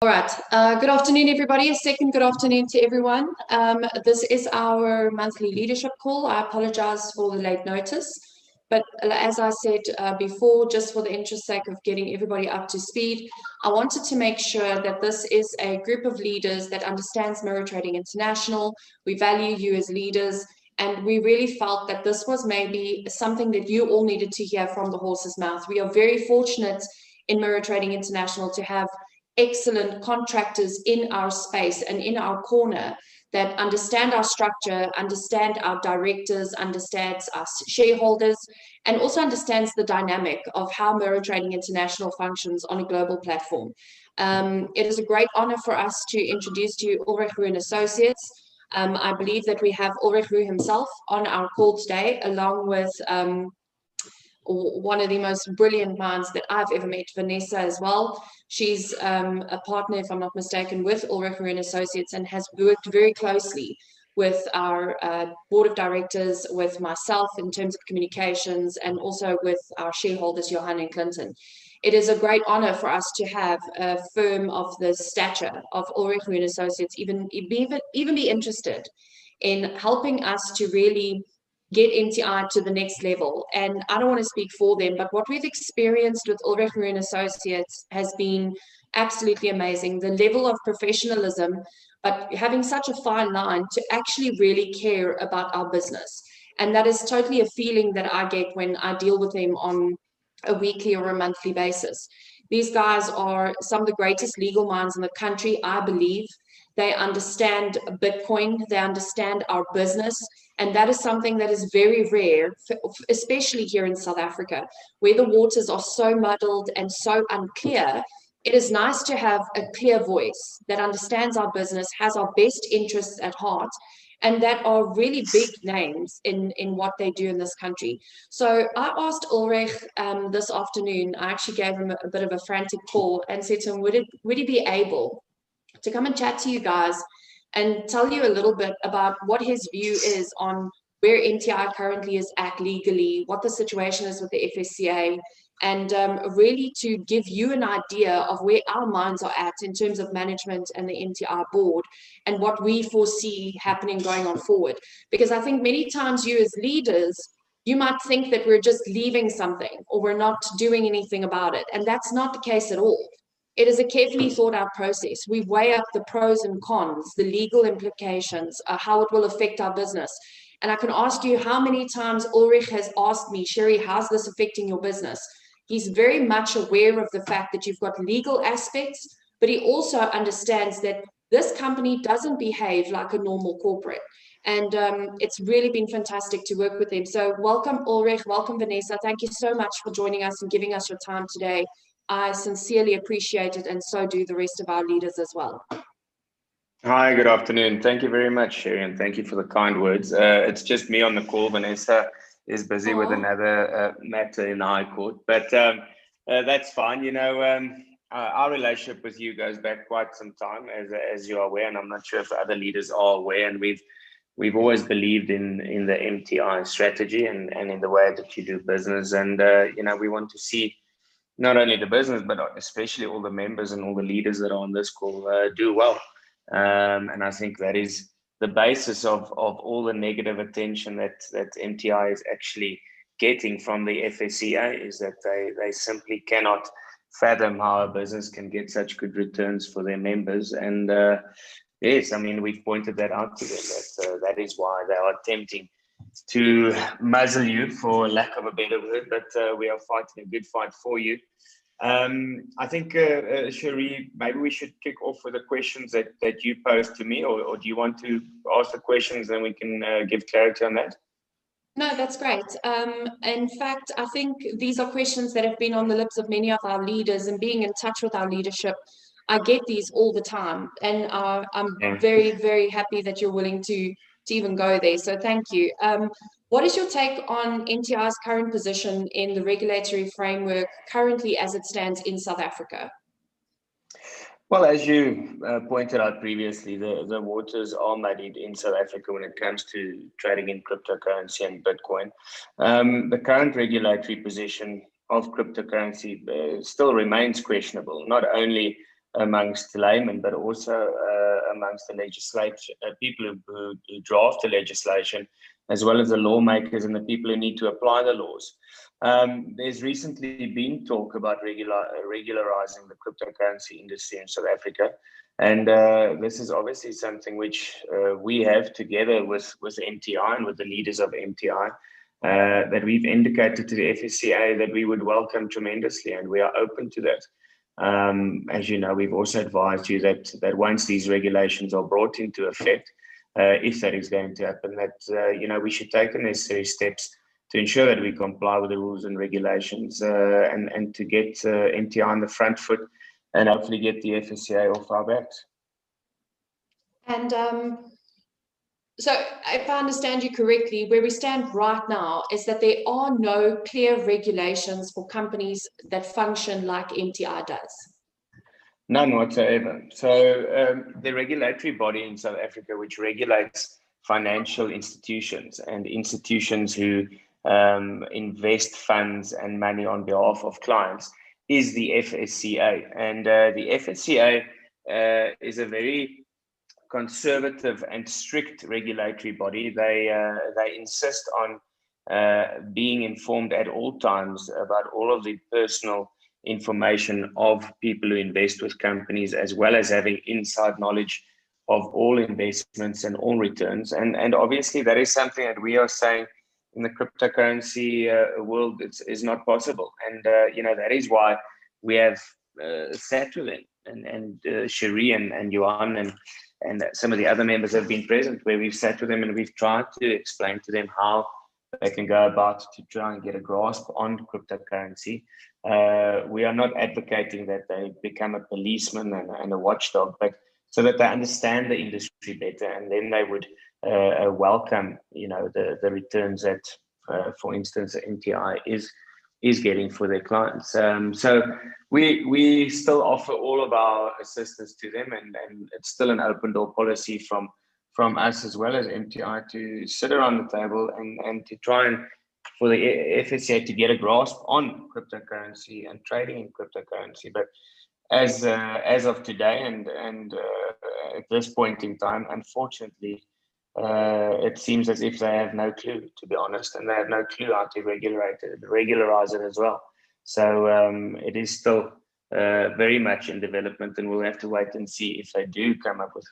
All right. Good afternoon, everybody. A second good afternoon to everyone. This is our monthly leadership call. I apologize for the late notice, but as I said before, just for the interest sake of getting everybody up to speed, I wanted to make sure that this is a group of leaders that understands Mirror Trading International. We value you as leaders, and we really felt that this was maybe something that you all needed to hear from the horse's mouth. We are very fortunate in Mirror Trading International to have excellent contractors in our space and in our corner that understand our structure, understand our directors, understands our shareholders, and also understands the dynamic of how Mirror Trading International functions on a global platform. It is a great honor for us to introduce to you Ulrich and Associates. I believe that we have Ulrich himself on our call today, along with one of the most brilliant minds that I've ever met, Vanessa, as well. She's a partner, if I'm not mistaken, with Ulrich and Associates, and has worked very closely with our board of directors, with myself in terms of communications, and also with our shareholders, Johan and Clinton. It is a great honor for us to have a firm of the stature of Ulrich and Associates even be interested in helping us to really get MTI to the next level. And I don't want to speak for them, but what we've experienced with Ulrich and Associates has been absolutely amazing. The level of professionalism, but having such a fine line to actually really care about our business. And that is totally a feeling that I get when I deal with them on a weekly or a monthly basis. These guys are some of the greatest legal minds in the country, I believe. They understand Bitcoin, they understand our business, and that is something that is very rare, especially here in South Africa, where the waters are so muddled and so unclear. It is nice to have a clear voice that understands our business, has our best interests at heart, and that are really big names in what they do in this country. So I asked Ulrich this afternoon, I actually gave him a bit of a frantic call and said to him, would he be able to come and chat to you guys and tell you a little bit about what his view is on where MTI currently is at legally, what the situation is with the Fsca, and really to give you an idea of where our minds are at in terms of management and the MTI board and what we foresee happening going on forward. Because I think many times you as leaders, you might think that we're just leaving something or we're not doing anything about it. And that's not the case at all. It is a carefully thought out process. We weigh up the pros and cons, the legal implications, how it will affect our business. And I can ask you how many times Ulrich has asked me, Sherry, how's this affecting your business? He's very much aware of the fact that you've got legal aspects, but he also understands that this company doesn't behave like a normal corporate. And it's really been fantastic to work with him. So welcome, Ulrich. Welcome, Vanessa. Thank you so much for joining us and giving us your time today. I sincerely appreciate it, and so do the rest of our leaders as well. Hi, good afternoon. Thank you very much, Sherry, and thank you for the kind words. It's just me on the call. Vanessa is busy with another matter in the High Court, but that's fine. You know, our relationship with you goes back quite some time, as you are aware, and I'm not sure if other leaders are aware, and we've always believed in the MTI strategy and in the way that you do business, and you know, we want to see not only the business, but especially all the members and all the leaders that are on this call do well. And I think that is the basis of all the negative attention that MTI is actually getting from the Fsca, is that they simply cannot fathom how a business can get such good returns for their members. And yes, I mean, we've pointed that out to them, that is why they are attempting to muzzle you, for lack of a better word, but we are fighting a good fight for you. I think, Cherie, maybe we should kick off with the questions that you posed to me, or do you want to ask the questions and we can give clarity on that? No, that's great. In fact, I think these are questions that have been on the lips of many of our leaders, and being in touch with our leadership, I get these all the time, and I'm very, very happy that you're willing to even go there. So thank you. What is your take on MTI's current position in the regulatory framework currently as it stands in South Africa? Well, as you pointed out previously, the waters are muddied in South Africa when it comes to trading in cryptocurrency and Bitcoin. The current regulatory position of cryptocurrency still remains questionable, not only amongst laymen, but also amongst the legislature, people who draft the legislation, as well as the lawmakers and the people who need to apply the laws. There's recently been talk about regularizing the cryptocurrency industry in South Africa. And this is obviously something which we have together with MTI and with the leaders of MTI, that we've indicated to the Fsca that we would welcome tremendously, and we are open to that. As you know, we've also advised you that once these regulations are brought into effect, if that is going to happen, that we should take the necessary steps to ensure that we comply with the rules and regulations, and to get MTI on the front foot, and hopefully get the Fsca off our backs. And so if I understand you correctly, where we stand right now is that there are no clear regulations for companies that function like MTI does. None whatsoever. So the regulatory body in South Africa, which regulates financial institutions and institutions who invest funds and money on behalf of clients, is the Fsca. And the Fsca is a very conservative and strict regulatory body. They insist on being informed at all times about all of the personal information of people who invest with companies, as well as having inside knowledge of all investments and all returns. And obviously that is something that we are saying in the cryptocurrency world is not possible. And that is why we have sat with them, and Cherie and Johan and some of the other members have been present, where we've sat with them and we've tried to explain to them how they can go about to try and get a grasp on cryptocurrency. We are not advocating that they become a policeman and a watchdog, but so that they understand the industry better, and then they would welcome, the returns that, for instance, MTI is getting for their clients. So we still offer all of our assistance to them, and it's still an open door policy from us as well as MTI to sit around the table and to try and for the Fsca to get a grasp on cryptocurrency and trading in cryptocurrency. But as of today and at this point in time, unfortunately, it seems as if they have no clue, to be honest, and they have no clue how to regularize it as well. So it is still very much in development, and we'll have to wait and see if they do come up with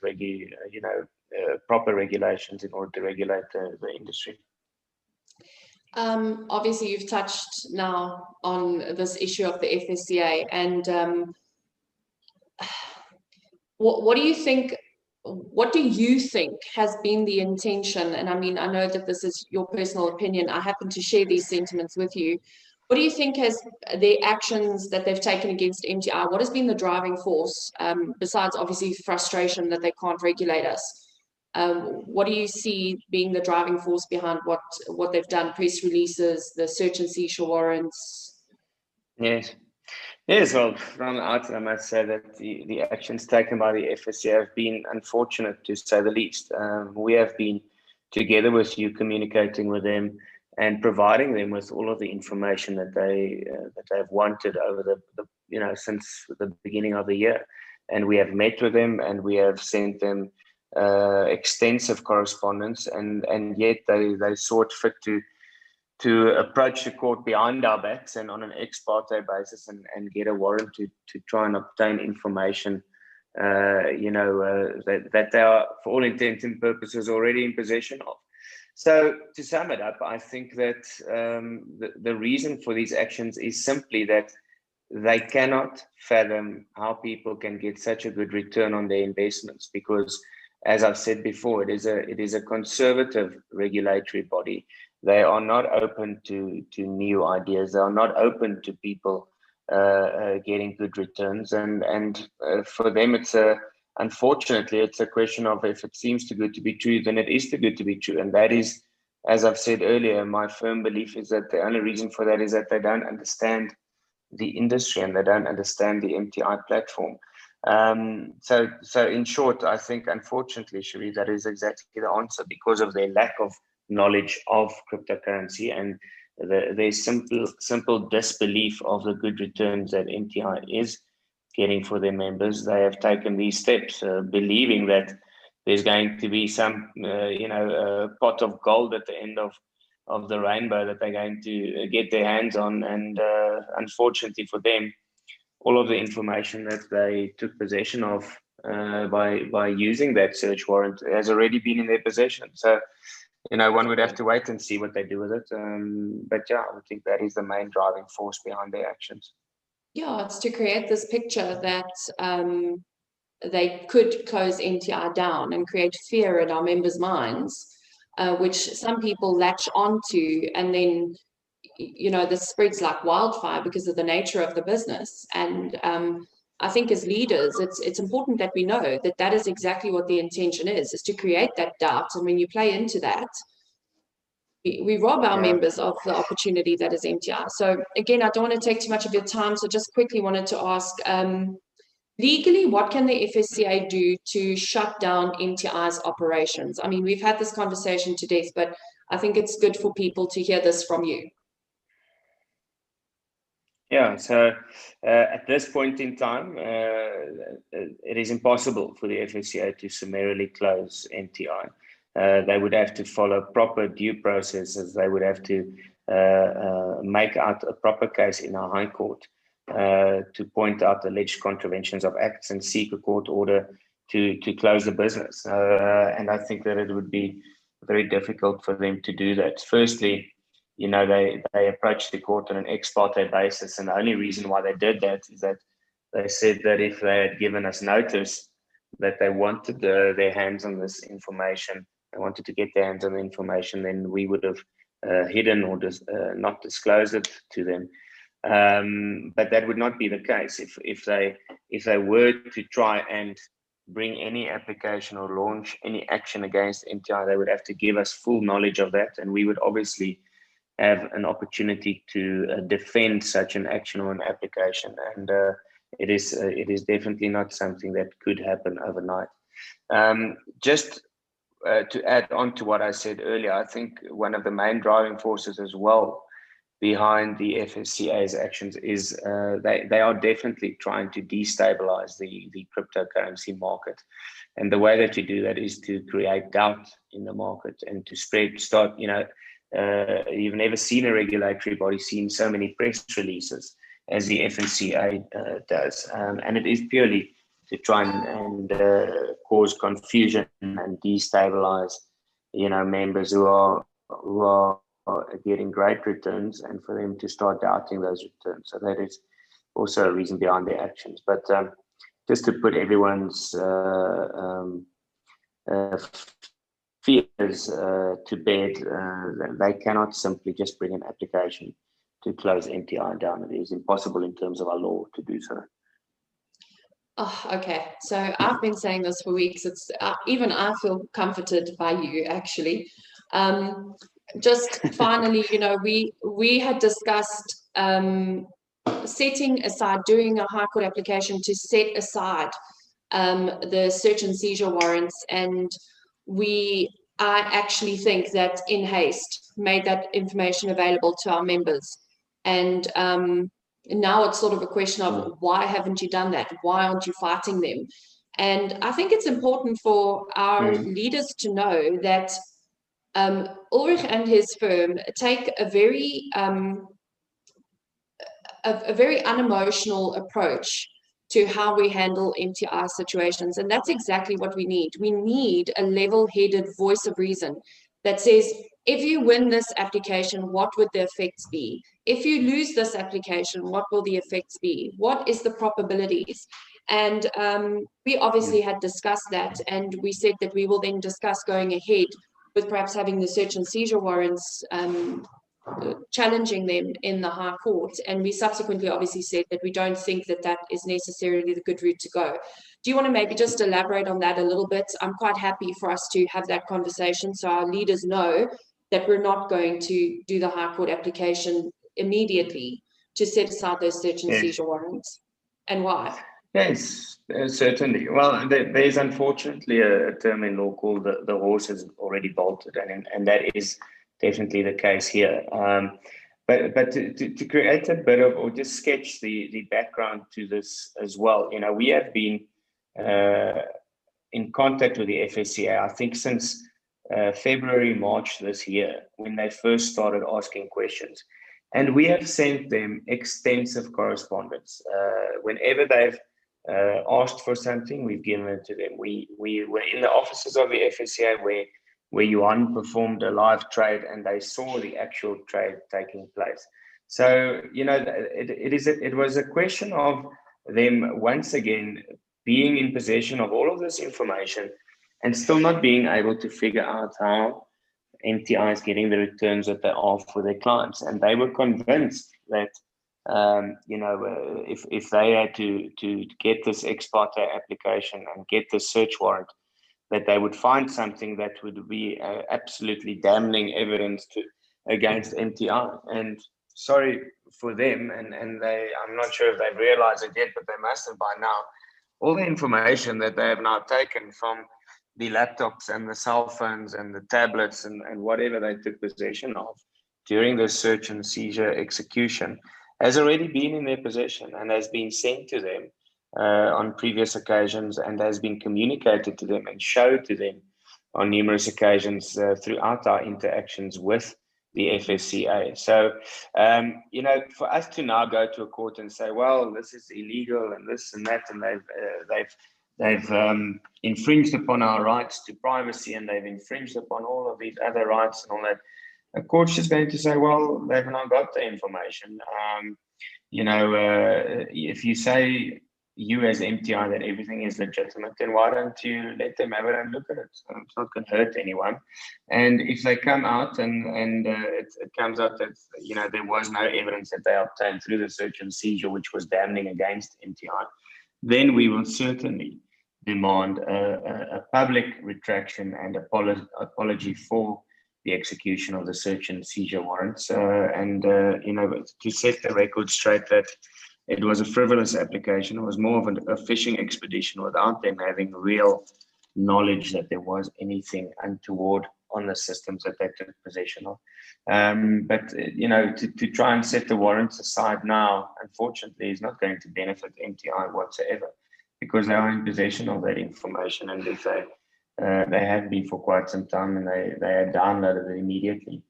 proper regulations in order to regulate the industry. Obviously, you've touched now on this issue of the Fsca, and what do you think? What do you think has been the intention? And I mean, I know that this is your personal opinion. I happen to share these sentiments with you. What do you think has the actions that they've taken against MTI? What has been the driving force, besides obviously frustration that they can't regulate us? What do you see being the driving force behind what they've done? Press releases, the search and seizure warrants? Yes, well, from the outset, I must say that the actions taken by the Fsca have been unfortunate, to say the least. We have been, together with you, communicating with them and providing them with all of the information that they've wanted over since the beginning of the year. And we have met with them, and we have sent them extensive correspondence, and yet they sought fit to approach the court behind our backs and on an ex parte basis and get a warrant to try and obtain information, that they are, for all intents and purposes, already in possession of. So to sum it up, I think that the reason for these actions is simply that they cannot fathom how people can get such a good return on their investments, because, as I've said before, it is a conservative regulatory body. They are not open to new ideas. They are not open to people getting good returns. And for them, unfortunately, it's a question of, if it seems too good to be true, then it is too good to be true. And that is, as I've said earlier, my firm belief is that the only reason for that is that they don't understand the industry and they don't understand the MTI platform. So in short, I think, unfortunately, Cherie, that is exactly the answer, because of their lack of knowledge of cryptocurrency and their simple disbelief of the good returns that MTI is getting for their members, they have taken these steps, believing that there's going to be some, pot of gold at the end of the rainbow that they're going to get their hands on. And unfortunately for them, all of the information that they took possession of by using that search warrant has already been in their possession. So, one would have to wait and see what they do with it. But yeah, I think that is the main driving force behind their actions. Yeah, it's to create this picture that they could close MTI down and create fear in our members' minds, which some people latch onto, and then this spreads like wildfire because of the nature of the business. And I think as leaders, it's important that we know that that is exactly what the intention is to create that doubt. And when you play into that, we rob our members of the opportunity that is MTI. So again, I don't want to take too much of your time. So just quickly wanted to ask, legally, what can the FSCA do to shut down MTI's operations? I mean, we've had this conversation to death, but I think it's good for people to hear this from you. Yeah, so at this point in time, it is impossible for the FSCA to summarily close MTI. They would have to follow proper due processes. They would have to make out a proper case in our High Court to point out alleged contraventions of acts and seek a court order to close the business. And I think that it would be very difficult for them to do that. Firstly, they approached the court on an ex parte basis, and the only reason why they did that is that they said that if they had given us notice that they wanted their hands on this information, they wanted to get their hands on the information, then we would have hidden or not disclosed it to them. But that would not be the case. If they were to try and bring any application or launch any action against MTI, they would have to give us full knowledge of that, and we would obviously have an opportunity to defend such an action or an application. And it is definitely not something that could happen overnight. Just to add on to what I said earlier, I think one of the main driving forces as well behind the FSCA's actions is they are definitely trying to destabilize the cryptocurrency market. And the way that you do that is to create doubt in the market and to start, you've never seen a regulatory body seeing so many press releases as the FSCA does. And it is purely to try and cause confusion and destabilize, members who are getting great returns, and for them to start doubting those returns. So that is also a reason behind their actions. But just to put everyone's fears to bed, they cannot simply just bring an application to close MTI down. It is impossible in terms of our law to do so. Oh, okay. So I've been saying this for weeks. It's even I feel comforted by you, actually. Just finally, we had discussed setting aside, doing a High Court application to set aside the search and seizure warrants, and I actually think that in haste made that information available to our members. And now it's sort of a question of why haven't you done that? Why aren't you fighting them? And I think it's important for our leaders to know that Ulrich and his firm take a very unemotional approach to how we handle MTI situations. And that's exactly what we need. We need a level-headed voice of reason that says, if you win this application, what would the effects be? If you lose this application, what will the effects be? What is the probabilities? And we obviously had discussed that, and we said that we will then discuss going ahead with perhaps having the search and seizure warrants, challenging them in the High Court. And we subsequently obviously said that we don't think that that is necessarily the good route to go. Do you want to maybe just elaborate on that a little bit? I'm quite happy for us to have that conversation so our leaders know that we're not going to do the High Court application immediately to set aside those search and seizure warrants, and why? Yes, certainly. Well, there's unfortunately a term in law called the horse has already bolted, and that is definitely the case here. but to create a bit of, or just sketch the background to this as well, we have been in contact with the FSCA, I think since February, March this year, when they first started asking questions. And we have sent them extensive correspondence. Whenever they've asked for something, we've given it to them. We were in the offices of the FSCA where Johan performed a live trade and they saw the actual trade taking place. So, it was a question of them once again being in possession of all of this information and still not being able to figure out how MTI is getting the returns that they are for their clients. And they were convinced that, if they had to get this ex parte application and get this search warrant, that they would find something that would be absolutely damning evidence against MTI. And sorry for them, and I'm not sure if they've realized it yet, but they must have by now. All the information that they have now taken from the laptops and the cell phones and the tablets and whatever they took possession of during the search and seizure execution has already been in their possession and has been sent to them on previous occasions and has been communicated to them and showed to them on numerous occasions throughout our interactions with the FSCA. So, for us to now go to a court and say, well, this is illegal and this and that, and they've infringed upon our rights to privacy and they've infringed upon all of these other rights and all that, a court's just going to say, well, they've now got the information. If you say, you as MTI, that everything is legitimate, then why don't you let them have it and look at it? So it's not going to hurt anyone. And if they come out and it comes out that there was no evidence that they obtained through the search and seizure which was damning against MTI, then we will certainly demand a public retraction and apology for the execution of the search and seizure warrants, to set the record straight that it was a frivolous application. It was more of a fishing expedition without them having real knowledge that there was anything untoward on the systems that they took possession of. But to try and set the warrants aside now, unfortunately, is not going to benefit MTI whatsoever, because they are in possession of that information, and if they have been for quite some time, and they had downloaded it immediately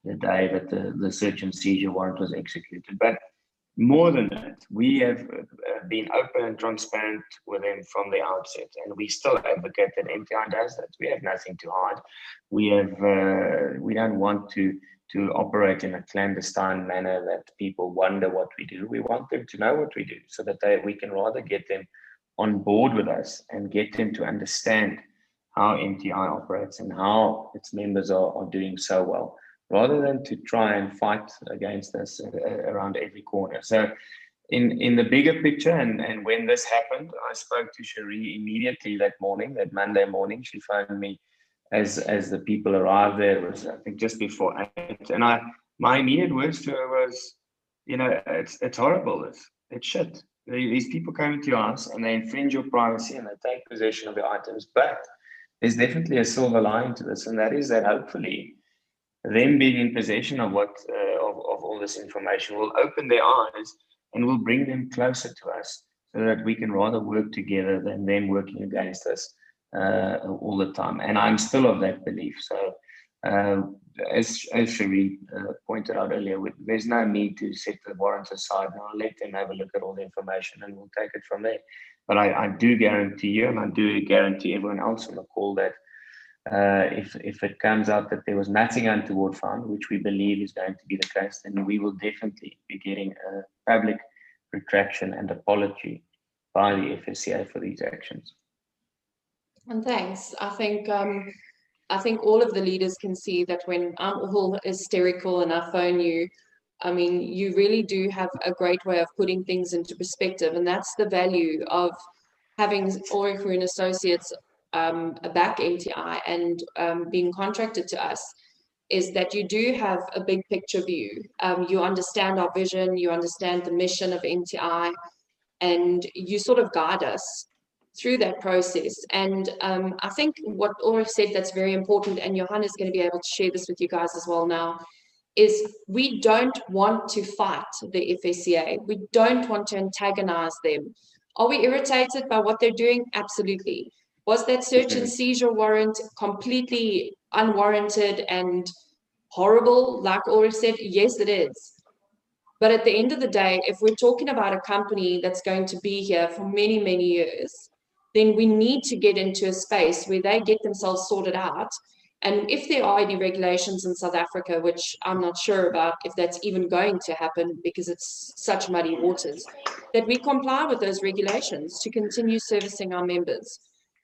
the day that the search and seizure warrant was executed. But more than that, we have been open and transparent with them from the outset, and we still advocate that MTI does that. We have nothing to hide. We don't want to operate in a clandestine manner that people wonder what we do. We want them to know what we do, so that we can rather get them on board with us and get them to understand how MTI operates and how its members are doing so well, rather than to try and fight against us around every corner. So in the bigger picture, and when this happened, I spoke to Cherie immediately that Monday morning. She phoned me as the people arrived there. It was, I think, just before 8. And my immediate words to her was, it's horrible. It's shit. These people come into your house and they infringe your privacy and they take possession of your items. But there's definitely a silver lining to this, and that is that hopefully them being in possession of of all this information will open their eyes and will bring them closer to us, so that we can rather work together than them working against us all the time. And I'm still of that belief. So as Cherie pointed out earlier, there's no need to set the warrants aside. I'll let them have a look at all the information and we'll take it from there. But I do guarantee you, and I do guarantee everyone else on the call, that if it comes out that there was nothing untoward found, which we believe is going to be the case, then we will definitely be getting a public retraction and apology by the FSCA for these actions. And thanks. I think all of the leaders can see that when I'm all hysterical and I phone you, I mean, you really do have a great way of putting things into perspective, and that's the value of having Ulrich and Associates back MTI and being contracted to us, is that you do have a big picture view. You understand our vision, you understand the mission of MTI, and you sort of guide us through that process. And I think what Ulrich said that's very important, and Johan is going to be able to share this with you guys as well now, is we don't want to fight the FSCA. We don't want to antagonize them. Are we irritated by what they're doing? Absolutely. Was that search and seizure warrant completely unwarranted and horrible, like Ulrich said? Yes, it is. But at the end of the day, if we're talking about a company that's going to be here for many, many years, then we need to get into a space where they get themselves sorted out. And if there are any regulations in South Africa, which I'm not sure about if that's even going to happen because it's such muddy waters, that we comply with those regulations to continue servicing our members.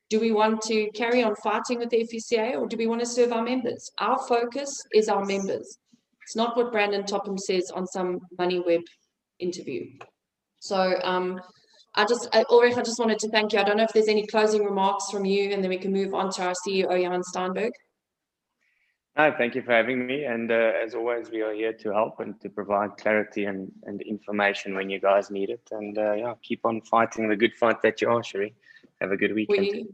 Do we want to carry on fighting with the FSCA, or do we want to serve our members? Our focus is our members. It's not what Brandon Topham says on some MoneyWeb interview. So Ulrich, I just wanted to thank you. I don't know if there's any closing remarks from you, and then we can move on to our CEO, Johan Steinberg. No, thank you for having me. And as always, we are here to help and to provide clarity and information when you guys need it. And yeah, keep on fighting the good fight that you are, Sherry. Have a good weekend.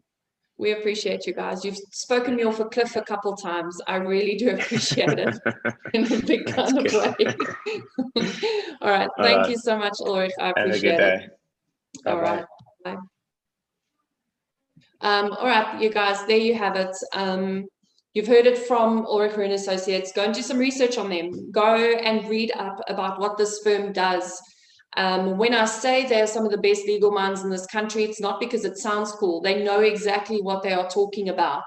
We appreciate you guys. You've spoken me off a cliff a couple times. I really do appreciate it in a big kind of way. All right. Thank you so much, Ulrich. I appreciate it. Bye-bye. All right. Bye. All right, you guys, there you have it. You've heard it from Ulrich and Associates. Go and do some research on them. Go and read up about what this firm does. When I say they're some of the best legal minds in this country, it's not because it sounds cool. They know exactly what they are talking about.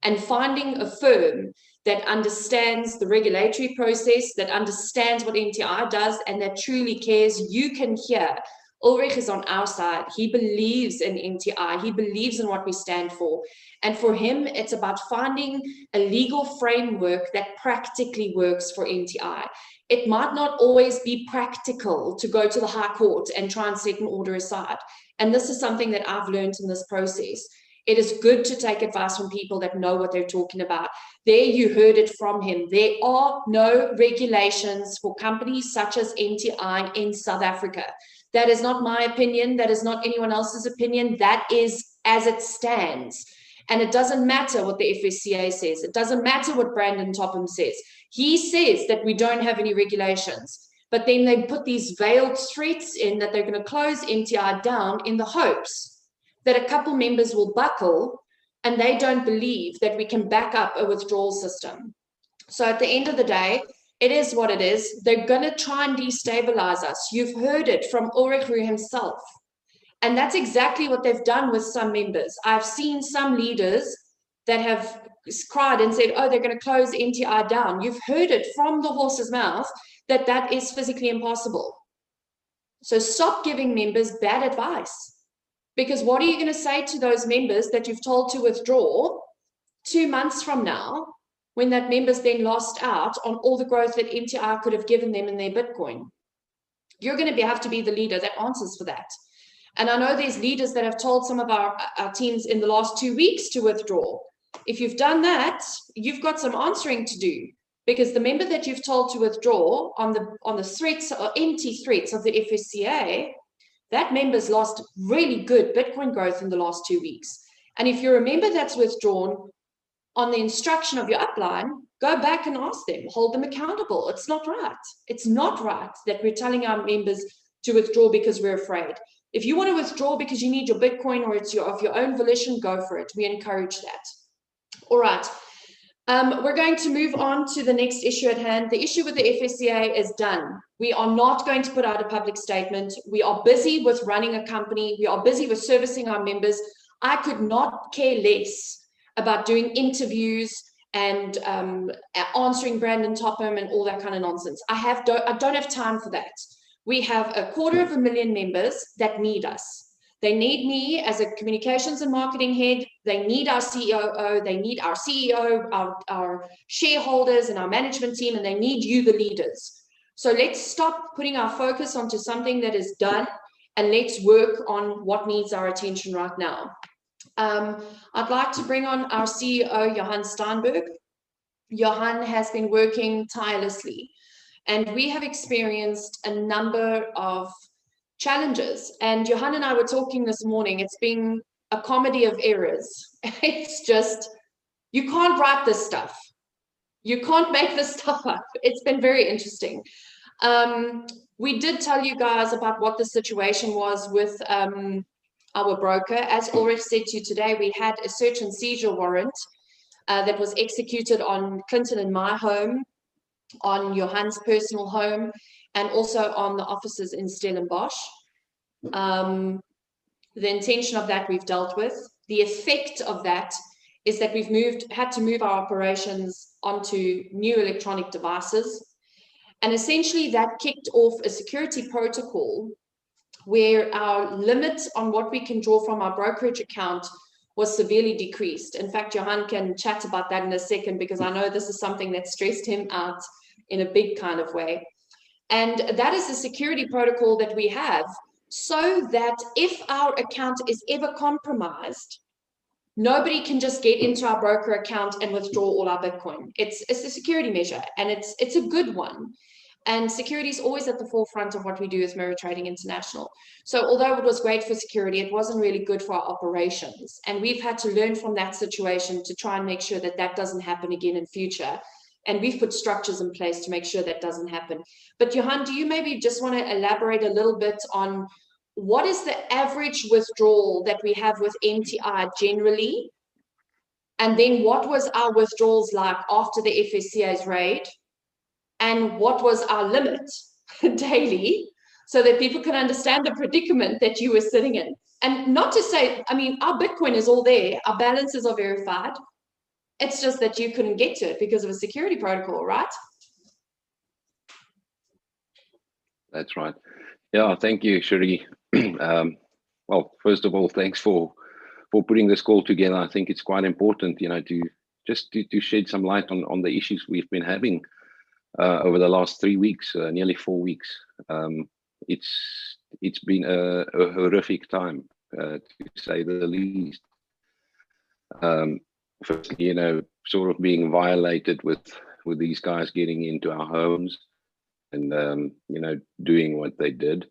And finding a firm that understands the regulatory process, that understands what MTI does, and that truly cares, you can hear Ulrich is on our side. He believes in MTI. He believes in what we stand for. And for him, it's about finding a legal framework that practically works for MTI. It might not always be practical to go to the High Court and try and set an order aside. And this is something that I've learned in this process. It is good to take advice from people that know what they're talking about. There you heard it from him. There are no regulations for companies such as MTI in South Africa. That is not my opinion. That is not anyone else's opinion. That is as it stands. And it doesn't matter what the FSCA says. It doesn't matter what Brandon Topham says. He says that we don't have any regulations. But then they put these veiled threats in that they're going to close MTI down in the hopes that a couple members will buckle, and they don't believe that we can back up a withdrawal system. So at the end of the day, it is what it is. They're going to try and destabilize us. You've heard it from Ulrich himself. And that's exactly what they've done with some members. I've seen some leaders that have cried and said, oh, they're going to close MTI down. You've heard it from the horse's mouth that that is physically impossible. So stop giving members bad advice. Because what are you going to say to those members that you've told to withdraw 2 months from now, when that member's then lost out on all the growth that MTI could have given them in their Bitcoin? You're going to have to be the leader that answers for that. And I know there's leaders that have told some of our teams in the last 2 weeks to withdraw. If you've done that, you've got some answering to do, because the member that you've told to withdraw on the threats or empty threats of the FSCA, that member's lost really good Bitcoin growth in the last 2 weeks. And if you're a member that's withdrawn on the instruction of your upline, go back and ask them, hold them accountable. It's not right. It's not right that we're telling our members to withdraw because we're afraid. If you want to withdraw because you need your Bitcoin or it's of your own volition, go for it. We encourage that. All right. We're going to move on to the next issue at hand. The issue with the FSCA is done. We are not going to put out a public statement. We are busy with running a company. We are busy with servicing our members. I could not care less about doing interviews and answering Brandon Topham and all that kind of nonsense. I don't have time for that. We have 250,000 members that need us. They need me as a communications and marketing head. They need our COO. They need our CEO, our shareholders and our management team, and they need you, the leaders. So let's stop putting our focus onto something that is done, and let's work on what needs our attention right now. I'd like to bring on our CEO, Johan Steinberg. Johan has been working tirelessly, and we have experienced a number of challenges. And Johan and I were talking this morning. It's been a comedy of errors. It's just, you can't write this stuff. You can't make this stuff up. It's been very interesting. We did tell you guys about what the situation was with our broker. As Ulrich said to you today, we had a search and seizure warrant that was executed on Clinton and my home, on Johan's personal home, and also on the offices in Stellenbosch. The intention of that we've dealt with. The effect of that is that we've had to move our operations onto new electronic devices. And essentially that kicked off a security protocol where our limit on what we can draw from our brokerage account was severely decreased. In fact, Johan can chat about that in a second, because I know this is something that stressed him out in a big kind of way. And that is the security protocol that we have, so that if our account is ever compromised, nobody can just get into our broker account and withdraw all our Bitcoin. It's a security measure, and it's a good one. And security is always at the forefront of what we do as Mirror Trading International. So although it was great for security, it wasn't really good for our operations. And we've had to learn from that situation to try and make sure that that doesn't happen again in future. And we've put structures in place to make sure that doesn't happen. But Johan, do you maybe just want to elaborate a little bit on what is the average withdrawal that we have with MTI generally? And then what was our withdrawals like after the FSCA's raid? And what was our limit daily, so that people can understand the predicament that you were sitting in? And not to say, I mean, our Bitcoin is all there, our balances are verified. It's just that you couldn't get to it because of a security protocol, right? That's right. Yeah, thank you, Cherie. Well, first of all, thanks for putting this call together. I think it's quite important, you know, to shed some light on the issues we've been having over the last 3 weeks, nearly 4 weeks. It's been a horrific time, to say the least. Firstly, you know, sort of being violated with these guys getting into our homes and you know, doing what they did.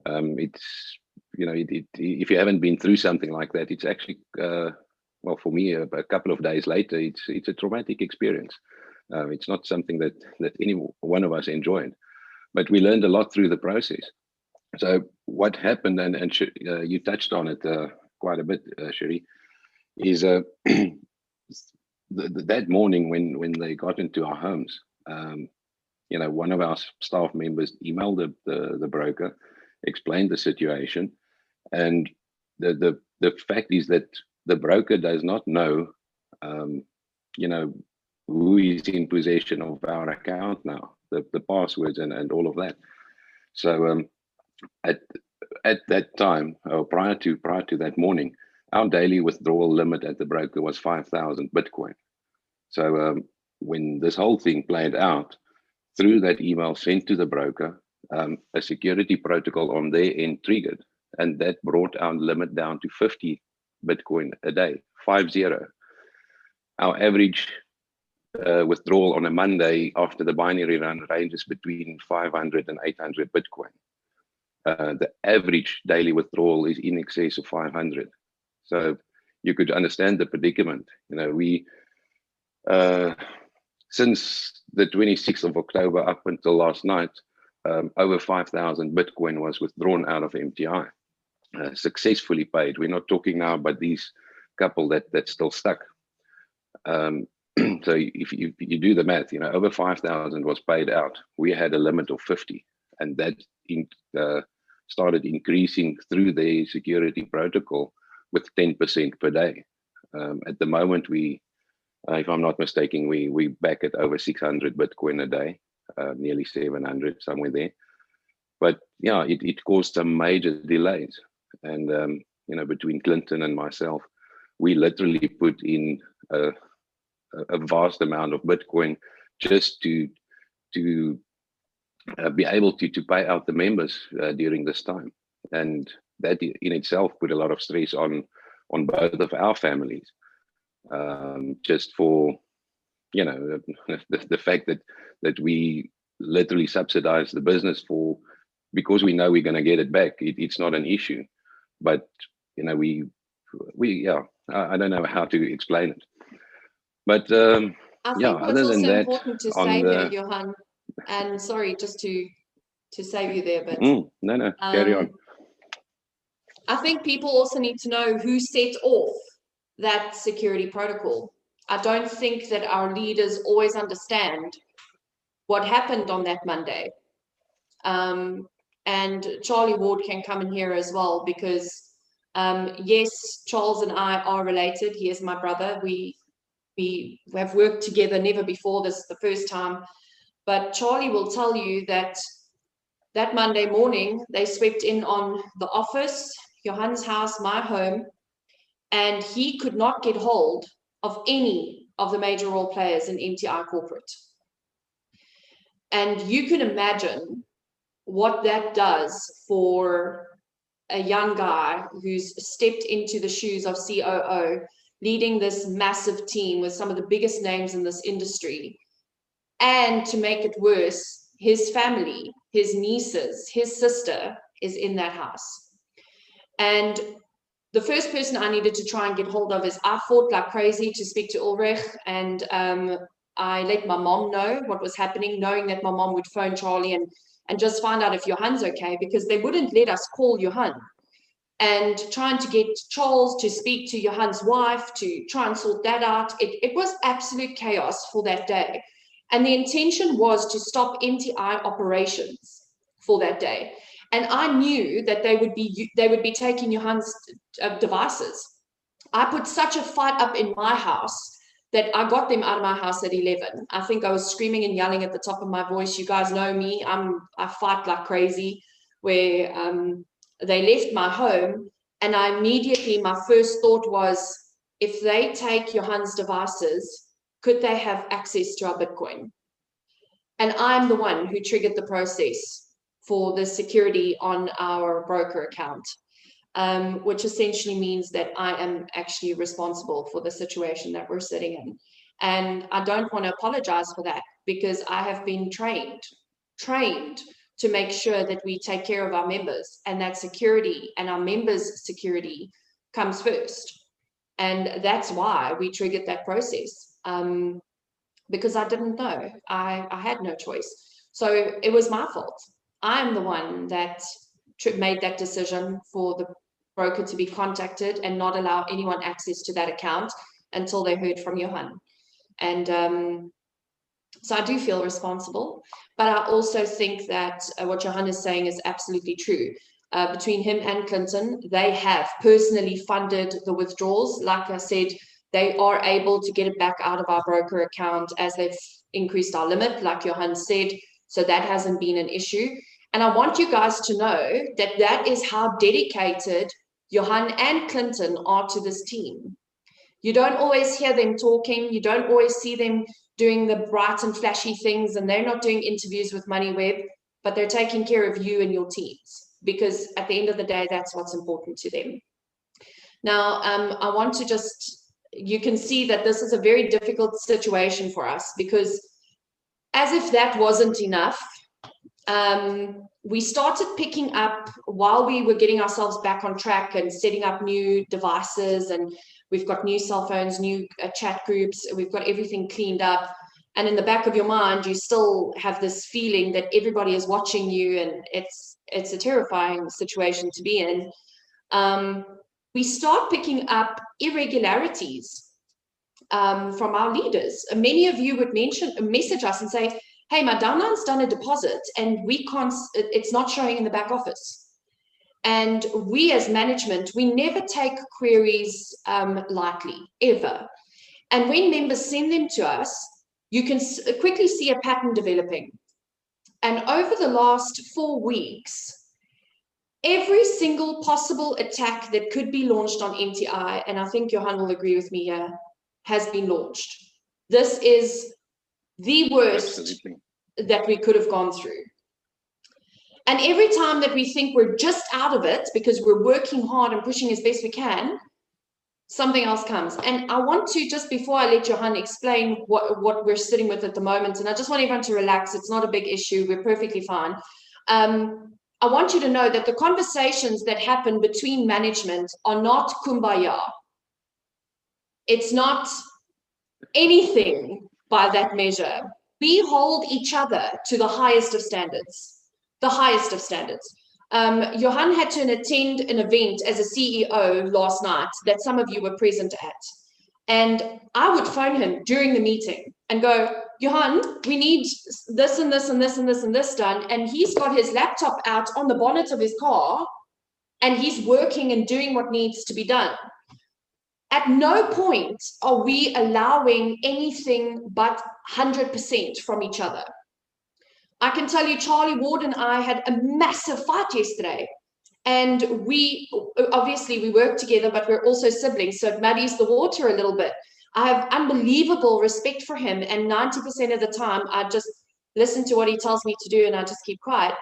It's, you know, if you haven't been through something like that, it's actually well, for me, a couple of days later, it's a traumatic experience. It's not something that any one of us enjoyed, but we learned a lot through the process. So what happened, and you touched on it quite a bit, Cherie, is that morning when they got into our homes, you know, one of our staff members emailed the broker, explained the situation, and the fact is that the broker does not know, you know, who is in possession of our account now, the passwords and all of that. So at that time, or prior to that morning, our daily withdrawal limit at the broker was 5,000 Bitcoin. So when this whole thing played out, through that email sent to the broker, a security protocol on their end triggered, and that brought our limit down to 50 Bitcoin a day, 50. Our average withdrawal on a Monday after the binary run ranges between 500 and 800 Bitcoin. The average daily withdrawal is in excess of 500. So you could understand the predicament. You know, we, since the 26th of October up until last night, over 5,000 Bitcoin was withdrawn out of MTI, successfully paid. We're not talking now about these couple that's still stuck. So if you do the math, you know, over 5,000 was paid out. We had a limit of 50, and that started increasing through the security protocol with 10% per day. At the moment, we, if I'm not mistaken, we back at over 600 Bitcoin a day, nearly 700, somewhere there. But yeah, it caused some major delays. And, you know, between Clinton and myself, we literally put in a vast amount of Bitcoin just to be able to pay out the members during this time. And that in itself put a lot of stress on both of our families, just for, you know, the fact that we literally subsidize the business because we know we're going to get it back. It's not an issue, but, you know, yeah, I don't know how to explain it. But I yeah, think what's other than also that, important to on say here, the Johan, and sorry, just to save you there, but no, carry on. I think people also need to know who set off that security protocol. I don't think that our leaders always understand what happened on that Monday. And Charlie Ward can come in here as well, because yes, Charles and I are related. He is my brother. We have worked together, never before. This is the first time. But Charlie will tell you that that Monday morning, they swept in on the office, Johan's house, my home, and he could not get hold of any of the major role players in MTI corporate. And you can imagine what that does for a young guy who's stepped into the shoes of COO, leading this massive team with some of the biggest names in this industry. And to make it worse, his family, his nieces, his sister is in that house. And the first person I needed to try and get hold of is, I fought like crazy to speak to Ulrich, and I let my mom know what was happening, knowing that my mom would phone Charlie and just find out if Johan's okay, because they wouldn't let us call Johan. And trying to get Charles to speak to Johan's wife to try and sort that out, it was absolute chaos for that day. And the intention was to stop MTI operations for that day. And I knew that they would be taking Johan's devices. I put such a fight up in my house that I got them out of my house at 11. I think I was screaming and yelling at the top of my voice. You guys know me. I fight like crazy, where they left my home, and I immediately, my first thought was, if they take Johan's devices, could they have access to our Bitcoin? And I'm the one who triggered the process for the security on our broker account, which essentially means that I am actually responsible for the situation that we're sitting in. And I don't want to apologize for that, because I have been trained to make sure that we take care of our members, and that security and our members' security comes first. And that's why we triggered that process, because I didn't know. I had no choice. So it was my fault. I'm the one that made that decision for the broker to be contacted and not allow anyone access to that account until they heard from Johan. And so I do feel responsible, but I also think that what Johan is saying is absolutely true. Between him and Clinton, they have personally funded the withdrawals. Like I said, they are able to get it back out of our broker account as they've increased our limit, like Johan said. So that hasn't been an issue. And I want you guys to know that that is how dedicated Johan and Clinton are to this team. You don't always hear them talking. You don't always see them doing the bright and flashy things, and they're not doing interviews with MoneyWeb, but they're taking care of you and your teams, because at the end of the day, that's what's important to them. Now, I want to just, you can see that this is a very difficult situation for us, because as if that wasn't enough, we started picking up, while we were getting ourselves back on track and setting up new devices, and we've got new cell phones, new chat groups, we've got everything cleaned up. And in the back of your mind, you still have this feeling that everybody is watching you, and it's a terrifying situation to be in. We start picking up irregularities from our leaders. Many of you would message us and say, hey, my downline's done a deposit and we can't, it's not showing in the back office. And we as management, we never take queries lightly, ever. And when members send them to us, you can quickly see a pattern developing. And over the last 4 weeks, every single possible attack that could be launched on MTI, and I think Johan will agree with me here, has been launched. This is the worst Absolutely. that we could have gone through. And every time that we think we're just out of it because we're working hard and pushing as best we can, something else comes. And I want to, just before I let Johan explain what we're sitting with at the moment, and I just want everyone to relax. It's not a big issue. We're perfectly fine. I want you to know that the conversations that happen between management are not kumbaya. It's not anything by that measure. We hold each other to the highest of standards, the highest of standards. Johan had to attend an event as a CEO last night that some of you were present at. And I would phone him during the meeting and go, Johan, we need this and this and this and this and this done. And he's got his laptop out on the bonnet of his car and he's working and doing what needs to be done. At no point are we allowing anything but 100% from each other. I can tell you, Charlie Ward and I had a massive fight yesterday. And we work together, but we're also siblings. So it muddies the water a little bit. I have unbelievable respect for him. And 90% of the time, I just listen to what he tells me to do and I just keep quiet.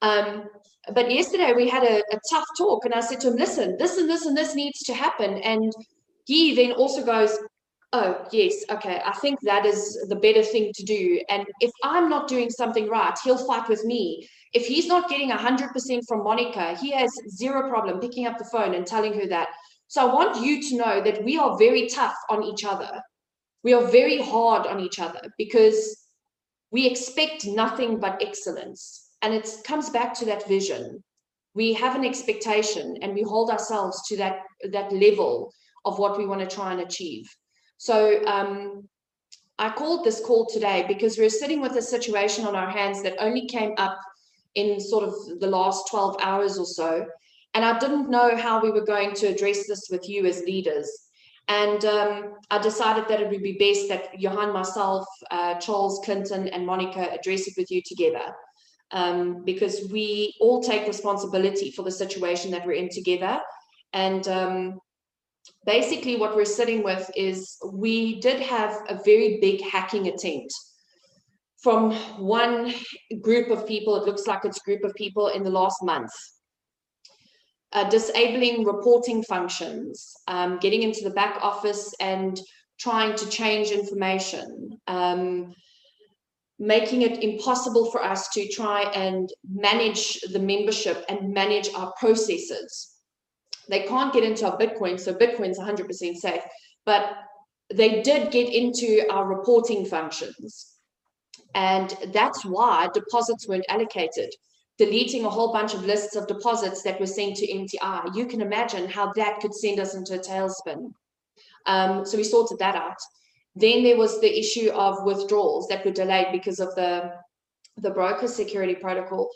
But yesterday we had a tough talk and I said to him, listen, this and this and this needs to happen. And he then also goes, oh, yes, okay, I think that is the better thing to do. And if I'm not doing something right, he'll fight with me. If he's not getting 100% from Monica, he has zero problem picking up the phone and telling her that. So I want you to know that we are very tough on each other. We are very hard on each other because we expect nothing but excellence. And it comes back to that vision. We have an expectation and we hold ourselves to that level of what we want to try and achieve. So I called this call today because we're sitting with a situation on our hands that only came up in sort of the last 12 hours or so. And I didn't know how we were going to address this with you as leaders. And I decided that it would be best that Johan, myself, Charles, Clinton, and Monica address it with you together. Because we all take responsibility for the situation that we're in together. And basically what we're sitting with is we did have a very big hacking attempt from one group of people. It looks like it's a group of people in the last month, disabling reporting functions, getting into the back office and trying to change information, making it impossible for us to try and manage the membership and manage our processes. They can't get into our Bitcoin, so Bitcoin's 100% safe, but they did get into our reporting functions. And that's why deposits weren't allocated, deleting a whole bunch of lists of deposits that were sent to MTI. You can imagine how that could send us into a tailspin. So we sorted that out. Then there was the issue of withdrawals that were delayed because of the broker security protocol.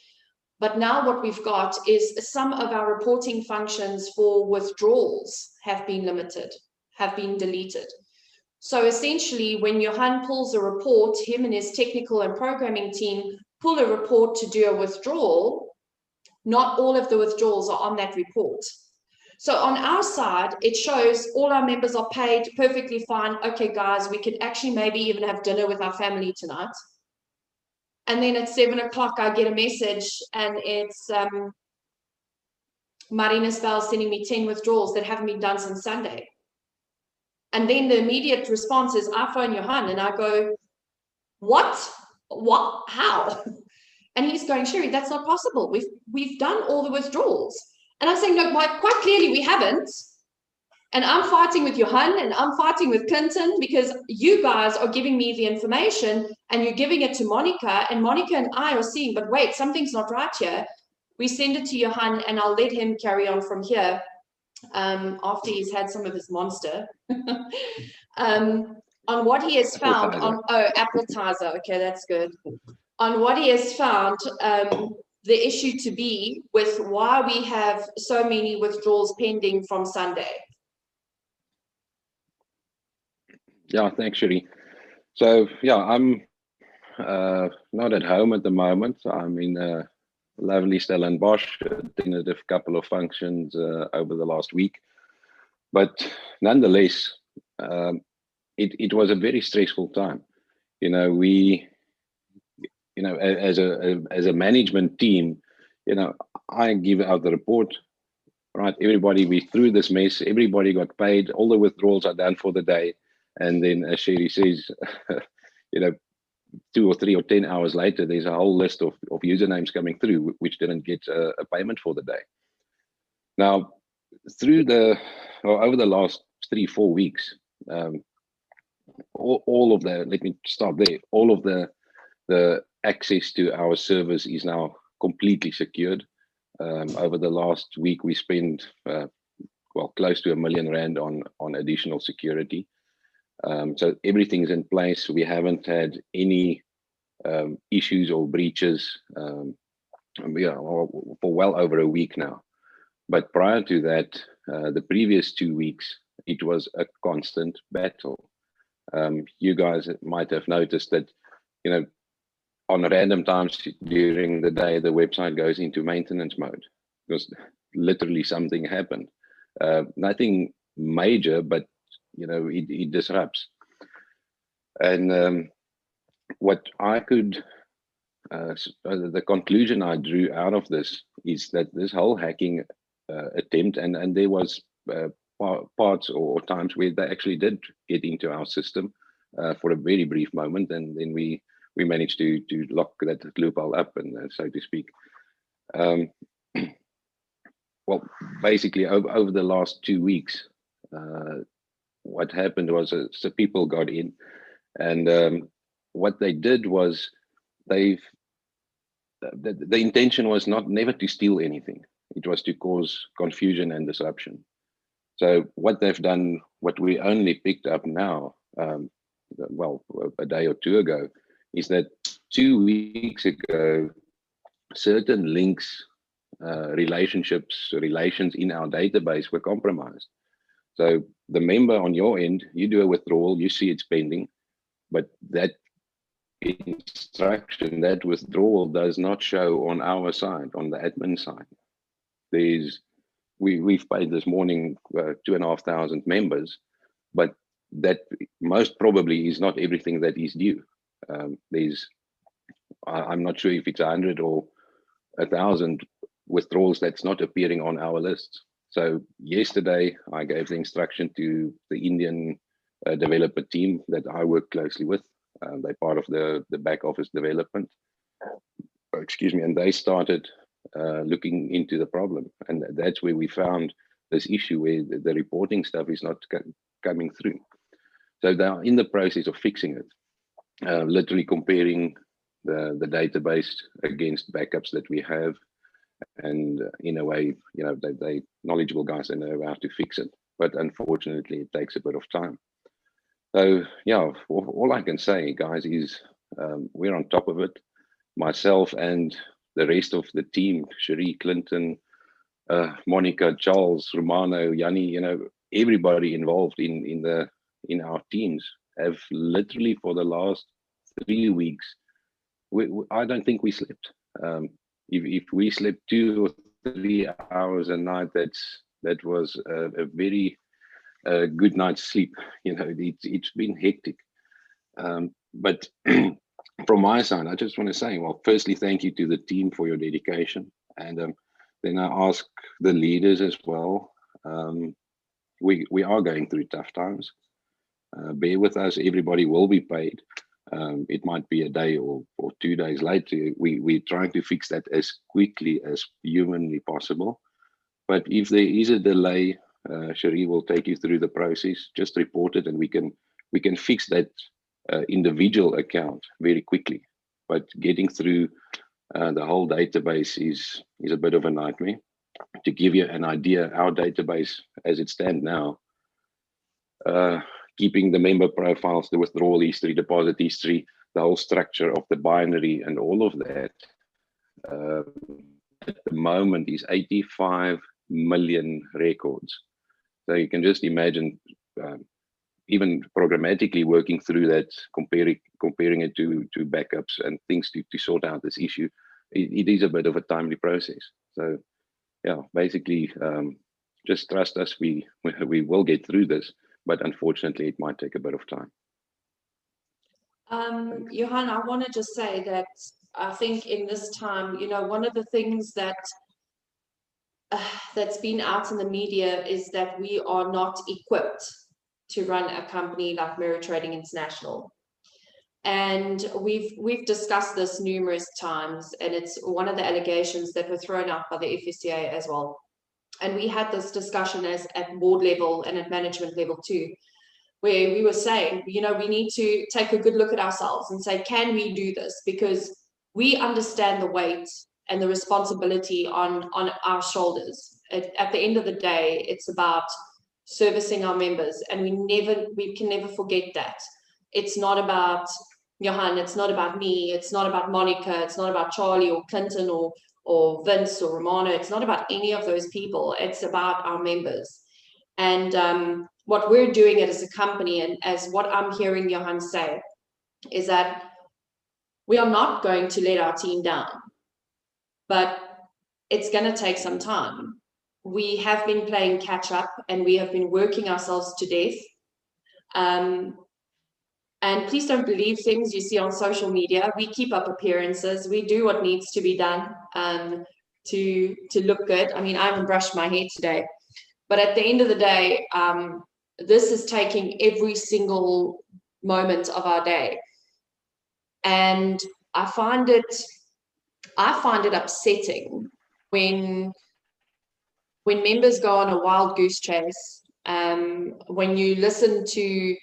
But now what we've got is some of our reporting functions for withdrawals have been limited, have been deleted. So essentially, when Johan pulls a report, him and his technical and programming team pull a report to do a withdrawal, not all of the withdrawals are on that report. So on our side, it shows all our members are paid perfectly fine. Okay, guys, we could actually maybe even have dinner with our family tonight. And then at 7 o'clock, I get a message and it's Marina's Bell sending me 10 withdrawals that haven't been done since Sunday. And then the immediate response is, I phone Johan and I go, what? How? And he's going, Sherry, that's not possible. We've done all the withdrawals. And I'm saying, no, quite clearly we haven't. And I'm fighting with Johan and I'm fighting with Clinton because you guys are giving me the information and you're giving it to Monica, and Monica and I are seeing, but wait, something's not right here. We send it to Johan and I'll let him carry on from here after he's had some of his monster. On what he has found on, appetizer. Okay, that's good. On what he has found, the issue to be with why we have so many withdrawals pending from Sunday. Yeah, thanks, Sherry. So, yeah, I'm not at home at the moment. I'm in lovely Stellenbosch, attended a couple of functions over the last week. But nonetheless, it was a very stressful time. You know, we, you know, as a management team, you know, I give out the report, right? Everybody, we through this mess, everybody got paid, all the withdrawals are done for the day. And then, as Sherry says, you know, 2 or 3 or 10 hours later, there's a whole list of usernames coming through which didn't get a payment for the day. Now, through over the last 3-4 weeks, all of the, let me start there, all of the access to our servers is now completely secured. Over the last week, we spent well, close to R1 million on additional security. So everything's in place. We haven't had any issues or breaches for well over a week now. But prior to that, the previous 2 weeks, it was a constant battle. You guys might have noticed that, you know, on random times during the day, the website goes into maintenance mode because literally something happened. Nothing major, but you know, it disrupts. And what I could, the conclusion I drew out of this is that this whole hacking attempt, and there was parts or times where they actually did get into our system for a very brief moment, and then we managed to lock that loophole up, and so to speak. Well, basically over the last 2 weeks, what happened was so people got in, and what they did was the intention was never to steal anything. It was to cause confusion and disruption. So what they've done, what we only picked up now, well, a day or two ago, is that 2 weeks ago, certain links, relations in our database were compromised. So the member on your end, you do a withdrawal, you see it's pending, but that instruction, that withdrawal does not show on our side, on the admin side. We've paid this morning 2,500 members, but that most probably is not everything that is due. I'm not sure if it's 100 or 1,000 withdrawals that's not appearing on our list. So yesterday I gave the instruction to the Indian developer team that I work closely with. They're part of the back office development. Excuse me, and they started looking into the problem, and that's where we found this issue where the reporting stuff is not coming through. So they are in the process of fixing it, literally comparing the database against backups that we have, and in a way, you know, they knowledgeable guys, they know how to fix it, but unfortunately it takes a bit of time. So yeah, all I can say, guys, is we're on top of it. Myself and the rest of the team, Cherie, Clinton, Monica, Charles, Romano, Yanni, you know, everybody involved in our teams have literally for the last 3 weeks, I don't think we slept. If we slept 2 or 3 hours a night, that was a very good night's sleep. You know, it's been hectic. But from my side, I just want to say, well, firstly, thank you to the team for your dedication. And then I ask the leaders as well. We are going through tough times. Bear with us, everybody will be paid. It might be a day or 2 days later. We're trying to fix that as quickly as humanly possible. But if there is a delay, Cherie will take you through the process. Just report it, and we can fix that individual account very quickly. But getting through the whole database is a bit of a nightmare. To give you an idea, our database as it stands now, keeping the member profiles, the withdrawal history, deposit history, the whole structure of the binary and all of that, at the moment is 85 million records. So you can just imagine, even programmatically working through that, comparing it to backups and things to sort out this issue, it is a bit of a timely process. So yeah, basically, just trust us, we will get through this, but unfortunately it might take a bit of time. Johan, I want to just say that I think in this time, you know, one of the things that that's been out in the media is that we are not equipped to run a company like Mirror Trading International. And we've discussed this numerous times, and it's one of the allegations that were thrown out by the Fsca as well. And we had this discussion at board level and at management level too. where we were saying, you know, we need to take a good look at ourselves and say, can we do this? Because we understand the weight and the responsibility on our shoulders. At the end of the day, it's about servicing our members, and we can never forget that. It's not about Johan, it's not about me, it's not about Monica, it's not about Charlie or Clinton or Vince or Romano. It's not about any of those people. It's about our members. And what we're doing it as a company, and as what I'm hearing Johan say, is that we are not going to let our team down, but it's going to take some time. We have been playing catch up, and we have been working ourselves to death. And please don't believe things you see on social media. We keep up appearances. We do what needs to be done to look good. I mean, I haven't brushed my hair today, but at the end of the day, this is taking every single moment of our day. And I find it upsetting when members go on a wild goose chase, when you listen to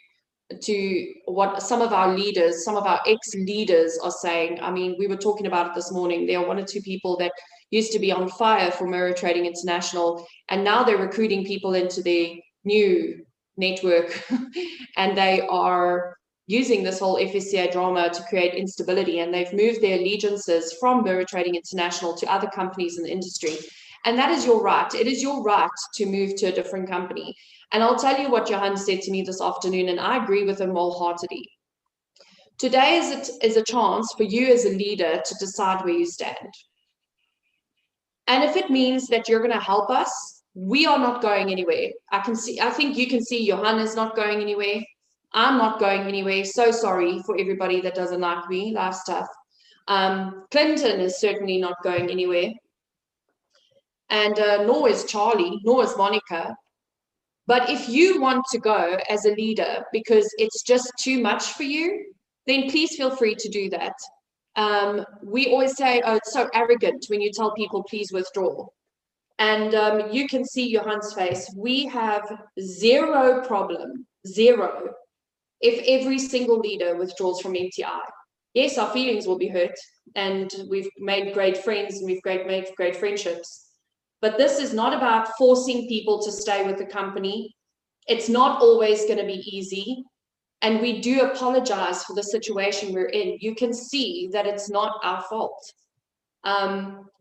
what some of our leaders, some of our ex-leaders are saying. I mean, we were talking about it this morning. There are 1 or 2 people that used to be on fire for Mirror Trading International, and now they're recruiting people into their new network, and they are using this whole Fsca drama to create instability, and they've moved their allegiances from Mirror Trading International to other companies in the industry. And that is your right. It is your right to move to a different company. And I'll tell you what Johan said to me this afternoon, and I agree with him wholeheartedly. Today is a chance for you as a leader to decide where you stand. And if it means that you're going to help us, we are not going anywhere. I think you can see Johan is not going anywhere. I'm not going anywhere. So sorry for everybody that doesn't like me. Life's tough. Clinton is certainly not going anywhere. And nor is Charlie, nor is Monica. But if you want to go as a leader because it's just too much for you, then please feel free to do that. We always say, oh, it's so arrogant when you tell people, please withdraw. And you can see Johan's face. We have zero problem, zero, if every single leader withdraws from MTI. Yes, our feelings will be hurt, and we've made great friends, and we've made great friendships. But this is not about forcing people to stay with the company. It's not always going to be easy. And we do apologize for the situation we're in. You can see that it's not our fault.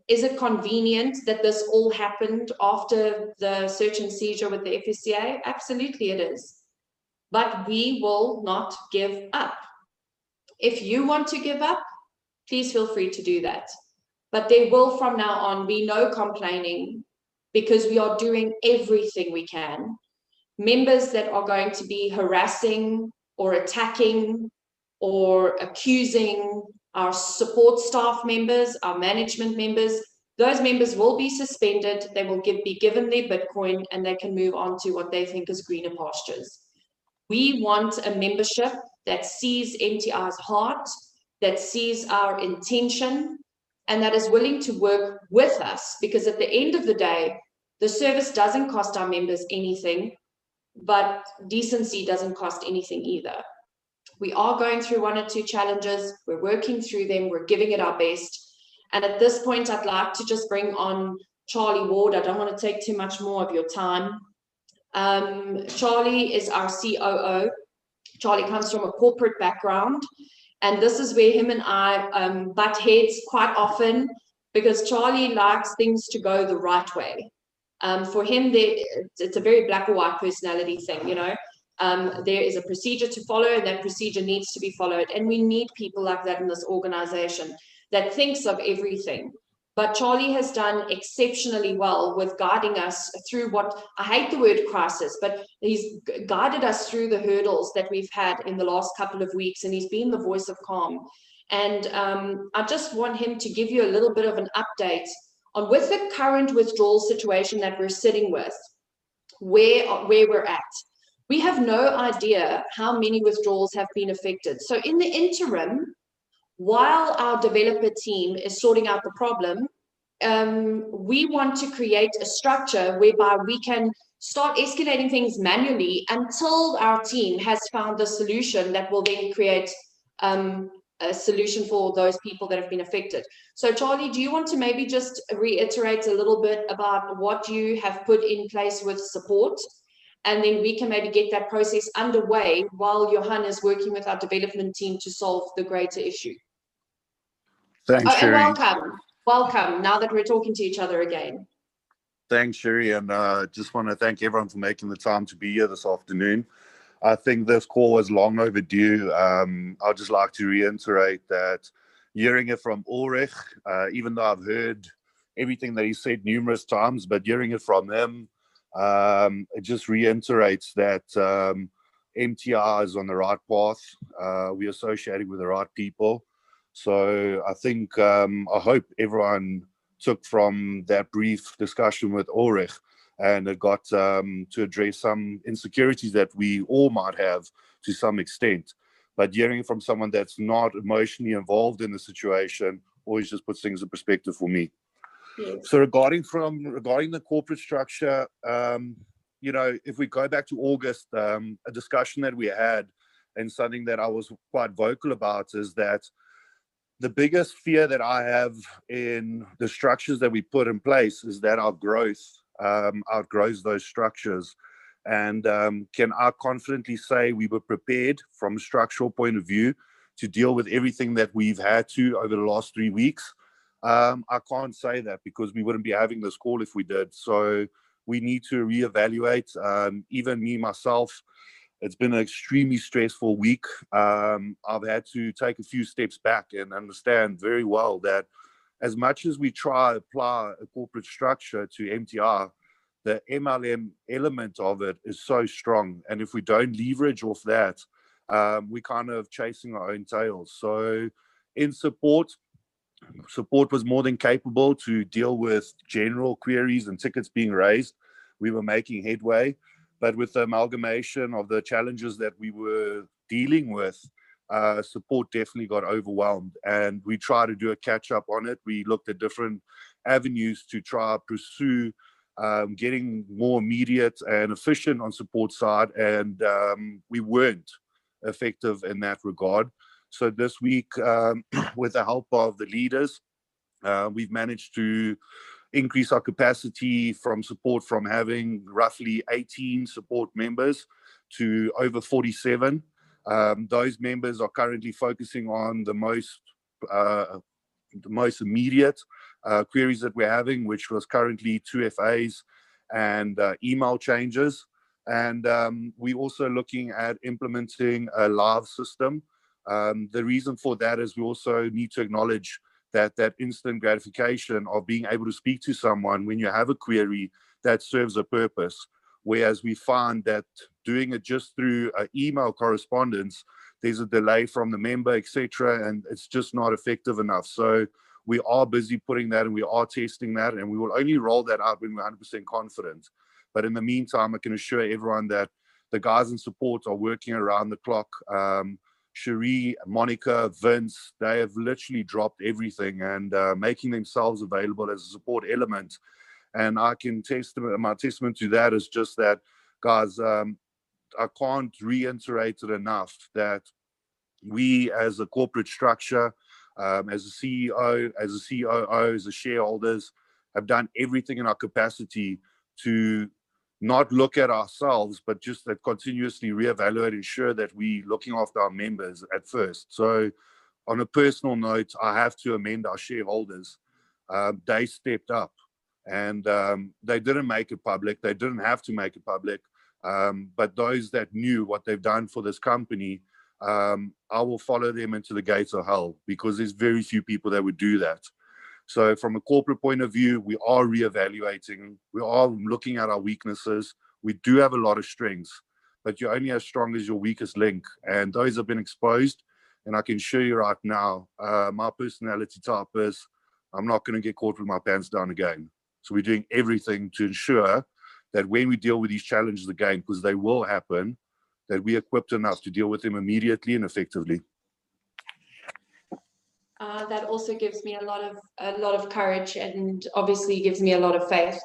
Is it convenient that this all happened after the search and seizure with the Fsca? Absolutely it is. But we will not give up. If you want to give up, please feel free to do that. But there will from now on be no complaining, because we are doing everything we can. Members that are going to be harassing or attacking or accusing our support staff members, our management members, those members will be suspended. They will be given their Bitcoin, and they can move on to what they think is greener pastures. We want a membership that sees MTI's heart, that sees our intention, and that is willing to work with us, because at the end of the day, the service doesn't cost our members anything, but decency doesn't cost anything either. We are going through 1 or 2 challenges. We're working through them. We're giving it our best. And at this point, I'd like to just bring on Charlie Ward. I don't want to take too much more of your time. Charlie is our COO. Charlie comes from a corporate background. And this is where him and I butt heads quite often, because Charlie likes things to go the right way. For him, it's a very black or white personality thing, you know. There is a procedure to follow, and that procedure needs to be followed. And we need people like that in this organization that thinks of everything. But Charlie has done exceptionally well with guiding us through what, I hate the word crisis, but he's guided us through the hurdles that we've had in the last couple of weeks, and he's been the voice of calm. And I just want him to give you a little bit of an update on, with the current withdrawal situation that we're sitting with, where we're at. We have no idea how many withdrawals have been affected. So in the interim, while our developer team is sorting out the problem, we want to create a structure whereby we can start escalating things manually until our team has found the solution that will then create a solution for those people that have been affected. So Charlie, do you want to maybe just reiterate a little bit about what you have put in place with support? And then we can maybe get that process underway while Johan is working with our development team to solve the greater issue. Thanks, and Sherry. Welcome, now that we're talking to each other again. Thanks, Sherry, and just want to thank everyone for making the time to be here this afternoon. I think this call was long overdue. I'd just like to reiterate that hearing it from Ulrich, even though I've heard everything that he said numerous times, but hearing it from him, it just reiterates that MTI is on the right path. We're associating with the right people. So I think, I hope everyone took from that brief discussion with Ulrich, and it got to address some insecurities that we all might have to some extent. But hearing from someone that's not emotionally involved in the situation always just puts things in perspective for me. Yes. So regarding the corporate structure, you know, if we go back to August, a discussion that we had and something that I was quite vocal about is that the biggest fear that I have in the structures that we put in place is that our growth outgrows those structures. And can I confidently say we were prepared from a structural point of view to deal with everything that we've had to over the last 3 weeks? I can't say that because we wouldn't be having this call if we did. So we need to reevaluate. Even me, myself, it's been an extremely stressful week. I've had to take a few steps back and understand very well that as much as we try to apply a corporate structure to MTI, the MLM element of it is so strong. And if we don't leverage off that, we're kind of chasing our own tails. So in support was more than capable to deal with general queries and tickets being raised. We were making headway. But with the amalgamation of the challenges that we were dealing with, support definitely got overwhelmed. And we tried to do a catch up on it. We looked at different avenues to try to pursue getting more immediate and efficient on support side. And we weren't effective in that regard. So this week, with the help of the leaders, we've managed to increase our capacity from support from having roughly 18 support members to over 47. Those members are currently focusing on the most immediate queries that we're having, which was currently 2 FAs and email changes. And we're also looking at implementing a live system. The reason for that is we also need to acknowledge that instant gratification of being able to speak to someone when you have a query that serves a purpose. Whereas we find that doing it just through email correspondence, there's a delay from the member, etc., and it's just not effective enough. So we are busy putting that and we are testing that, and we will only roll that out when we're 100% confident. But in the meantime, I can assure everyone that the guys in support are working around the clock. Cherie, Monica, Vince, they have literally dropped everything and making themselves available as a support element. And I can my testament to that is just that, guys, I can't reiterate it enough that we as a corporate structure, as a CEO, as a COO, as a shareholders, have done everything in our capacity to not look at ourselves, but just that continuously reevaluate, ensure that we looking after our members at first. So on a personal note, I have to amend our shareholders. They stepped up and they didn't make it public. They didn't have to make it public. But those that knew what they've done for this company, I will follow them into the gates of hell, because there's very few people that would do that. So from a corporate point of view, we are reevaluating. We are looking at our weaknesses. We do have a lot of strengths, but you're only as strong as your weakest link. And those have been exposed. And I can assure you right now, my personality type is I'm not going to get caught with my pants down again. So we're doing everything to ensure that when we deal with these challenges again, because they will happen, that we're equipped enough to deal with them immediately and effectively. That also gives me a lot of courage, and obviously gives me a lot of faith.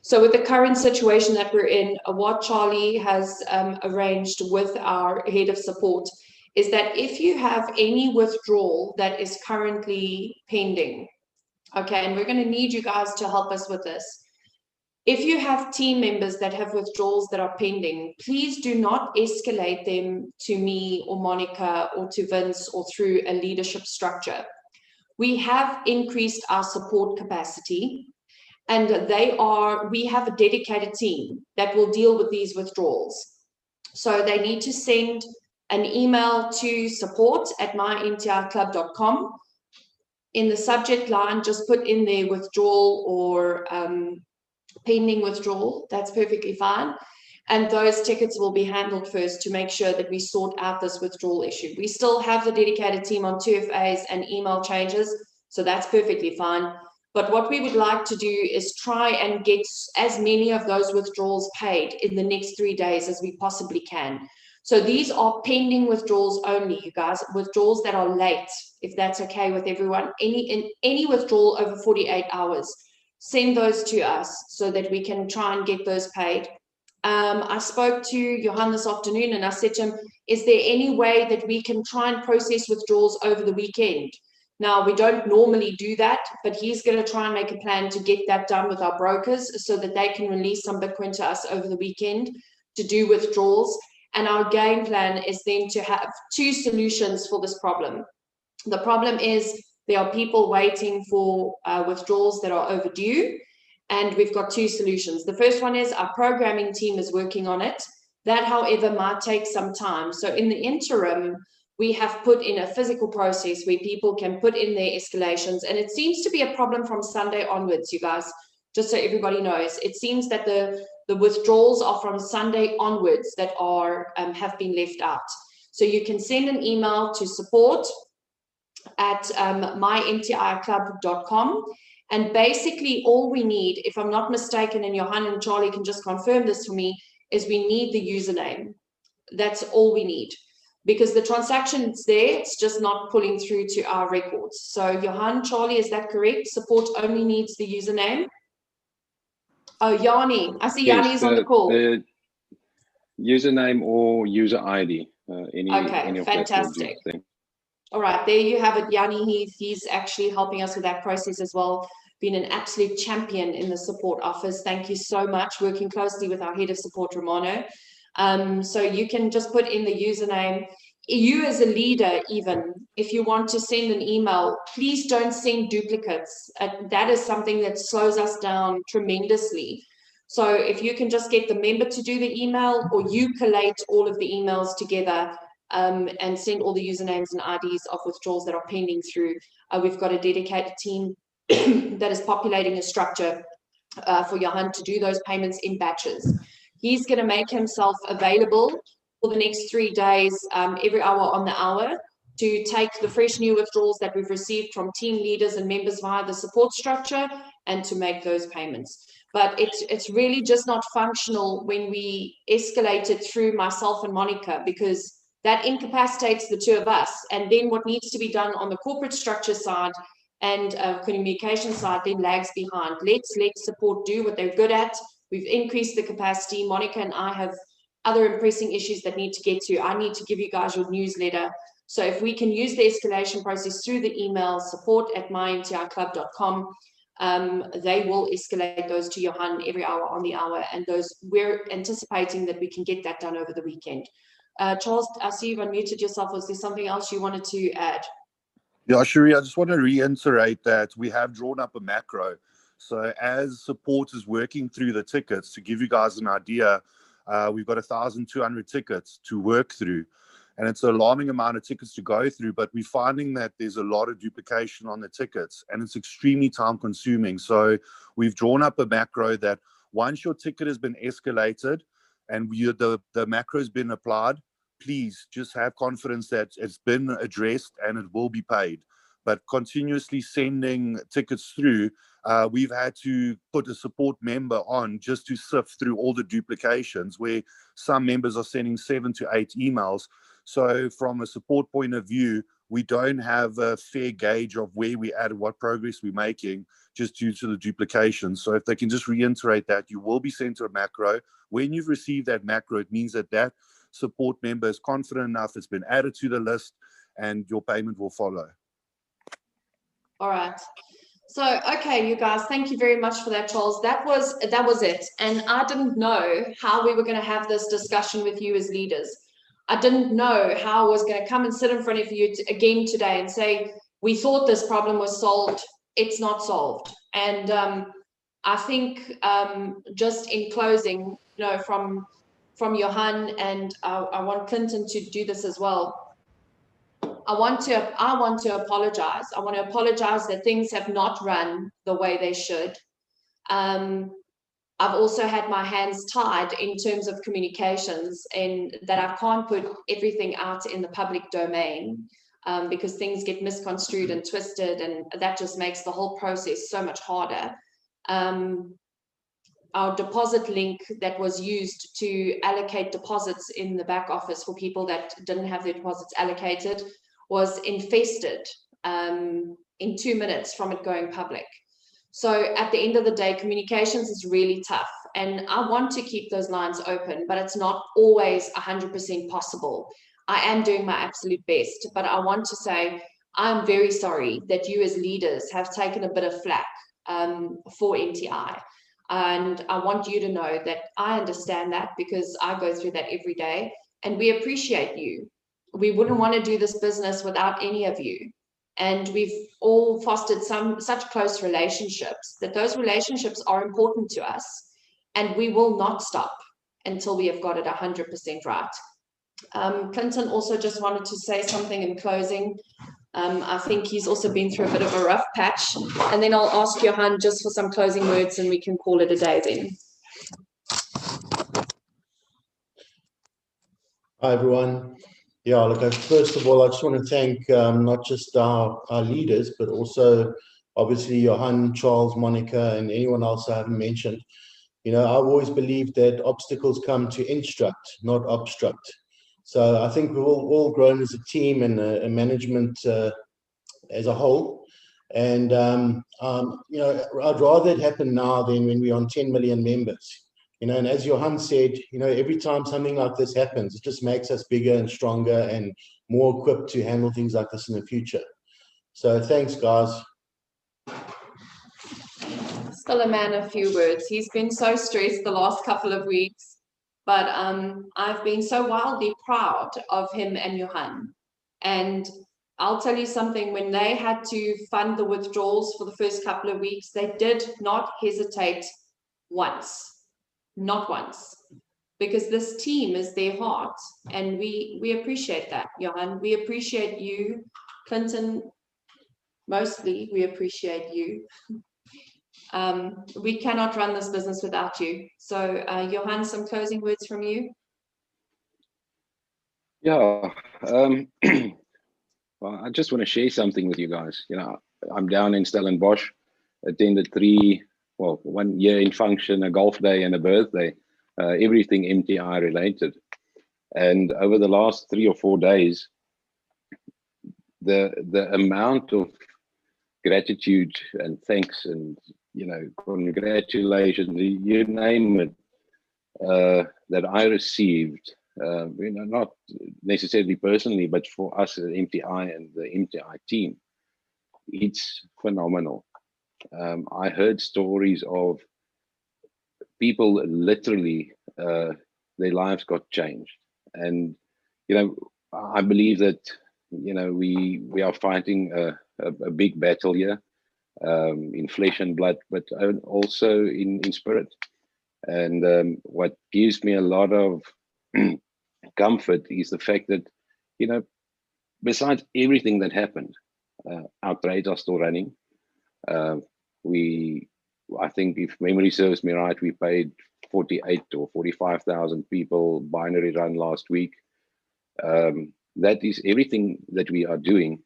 So with the current situation that we're in, what Charlie has arranged with our head of support is that if you have any withdrawal that is currently pending, okay, and we're going to need you guys to help us with this. If you have team members that have withdrawals that are pending, please do not escalate them to me or Monica or to Vince or through a leadership structure. We have increased our support capacity, and we have a dedicated team that will deal with these withdrawals. So they need to send an email to support@mymticlub.com. In the subject line, just put in their withdrawal or pending withdrawal. That's perfectly fine. And those tickets will be handled first to make sure that we sort out this withdrawal issue. We still have the dedicated team on 2FAs and email changes, so that's perfectly fine. But what we would like to do is try and get as many of those withdrawals paid in the next 3 days as we possibly can. So these are pending withdrawals only, you guys, withdrawals that are late, if that's okay with everyone. Any withdrawal over 48 hours, send those to us so that we can try and get those paid. I spoke to Johan this afternoon and I said to him, is there any way that we can try and process withdrawals over the weekend? Now, we don't normally do that, but he's going to try and make a plan to get that done with our brokers so that they can release some Bitcoin to us over the weekend to do withdrawals. And our game plan is then to have 2 solutions for this problem. The problem is there are people waiting for withdrawals that are overdue, and we've got 2 solutions. The first one is our programming team is working on it. That, however, might take some time. So in the interim, we have put in a physical process where people can put in their escalations, and it seems to be a problem from Sunday onwards, you guys, just so everybody knows. It seems that the withdrawals are from Sunday onwards that are have been left out. So you can send an email to support@mymticlub.com. And basically all we need, if I'm not mistaken, and Johan and Charlie can just confirm this for me, is we need the username. That's all we need. Because the transaction's there, it's just not pulling through to our records. So Johan, Charlie, is that correct? Support only needs the username? Oh, Yanni. I see Yanni's on the call. The username or user ID. Okay, fantastic. All right, there you have it, Yanni. He's actually helping us with that process as well. Been an absolute champion in the support office. Thank you so much, working closely with our head of support, Romano. So you can just put in the username. You as a leader, even if you want to send an email, please don't send duplicates. That is something that slows us down tremendously. So if you can just get the member to do the email, or you collate all of the emails together and send all the usernames and IDs of withdrawals that are pending through. We've got a dedicated team that is populating a structure for Johan to do those payments in batches. He's going to make himself available for the next 3 days, every hour on the hour, to take the fresh new withdrawals that we've received from team leaders and members via the support structure and to make those payments. But it's really just not functional when we escalate it through myself and Monica, because that incapacitates the 2 of us. And then what needs to be done on the corporate structure side and communication side then lags behind. Let's let support do what they're good at. We've increased the capacity. Monica and I have other pressing issues that need to get to. I need to give you guys your newsletter. So if we can use the escalation process through the email, support@mymticlub.com, they will escalate those to Johan every hour on the hour. And those, we're anticipating that we can get that done over the weekend. Charles, I see you've unmuted yourself. Was there something else you wanted to add? Yeah, Sherry, I just want to reiterate that we have drawn up a macro. So as support is working through the tickets, to give you guys an idea, we've got 1,200 tickets to work through. And it's an alarming amount of tickets to go through, but we're finding that there's a lot of duplication on the tickets, and it's extremely time consuming. So we've drawn up a macro that once your ticket has been escalated and the macro has been applied, please just have confidence that it's been addressed and it will be paid. But continuously sending tickets through, we've had to put a support member on just to sift through all the duplications, where some members are sending 7 to 8 emails. So from a support point of view, we don't have a fair gauge of where we at, what progress we're making, just due to the duplication. So if they can just reiterate that, you will be sent a macro. When you've received that macro, it means that that support member is confident enough, it's been added to the list, and your payment will follow. All right. So, okay, you guys, thank you very much for that, Charles. That was it. And I didn't know how we were going to have this discussion with you as leaders. I didn't know how I was going to come and sit in front of you again today and say, we thought this problem was solved. It's not solved. And I think just in closing, you know, from Johan, and I want Clinton to do this as well. I want to apologize. I want to apologize that things have not run the way they should. I've also had my hands tied in terms of communications, and that I can't put everything out in the public domain because things get misconstrued and twisted, and that just makes the whole process so much harder. Our deposit link that was used to allocate deposits in the back office for people that didn't have their deposits allocated was infested in 2 minutes from it going public. So at the end of the day, communications is really tough, and I want to keep those lines open, but it's not always 100% possible. I am doing my absolute best, but I want to say I'm very sorry that you as leaders have taken a bit of flack for MTI. And I want you to know that I understand that, because I go through that every day, and we appreciate you. We wouldn't want to do this business without any of you. And we've all fostered such close relationships that those relationships are important to us, and we will not stop until we have got it 100% right. Clinton also just wanted to say something in closing. I think he's also been through a bit of a rough patch, and then I'll ask Johan just for some closing words, and we can call it a day then. Hi, everyone. Yeah, look, first of all, I just want to thank not just our leaders, but also obviously Johan, Charles, Monica, and anyone else I haven't mentioned. You know, I've always believed that obstacles come to instruct, not obstruct. So I think we've all grown as a team and a management as a whole. And, you know, I'd rather it happen now than when we're on 10 million members. You know, and as Johan said, you know, every time something like this happens, it just makes us bigger and stronger and more equipped to handle things like this in the future. So thanks, guys. Still a man of few words. He's been so stressed the last couple of weeks, but I've been so wildly proud of him and Johan. And I'll tell you something, when they had to fund the withdrawals for the first couple of weeks, they did not hesitate once. Not once, because this team is their heart, and we appreciate that, Johan. We appreciate you, Clinton. Mostly, we appreciate you. We cannot run this business without you. So, Johan, some closing words from you. Yeah. Well, I just want to share something with you guys. You know, I'm down in Stellenbosch, attended 1 year in function, a golf day and a birthday, everything MTI related. And over the last 3 or 4 days, the amount of gratitude and thanks and, you know, congratulations, you name it, that I received, you know, not necessarily personally, but for us at MTI and the MTI team, it's phenomenal. I heard stories of people literally, their lives got changed. And, you know, I believe that, you know, we are fighting a big battle here, in flesh and blood, but also in spirit. And what gives me a lot of comfort is the fact that, you know, besides everything that happened, our trades are still running. I think, if memory serves me right, we paid 48 or 45,000 people binary run last week. That is everything that we are doing.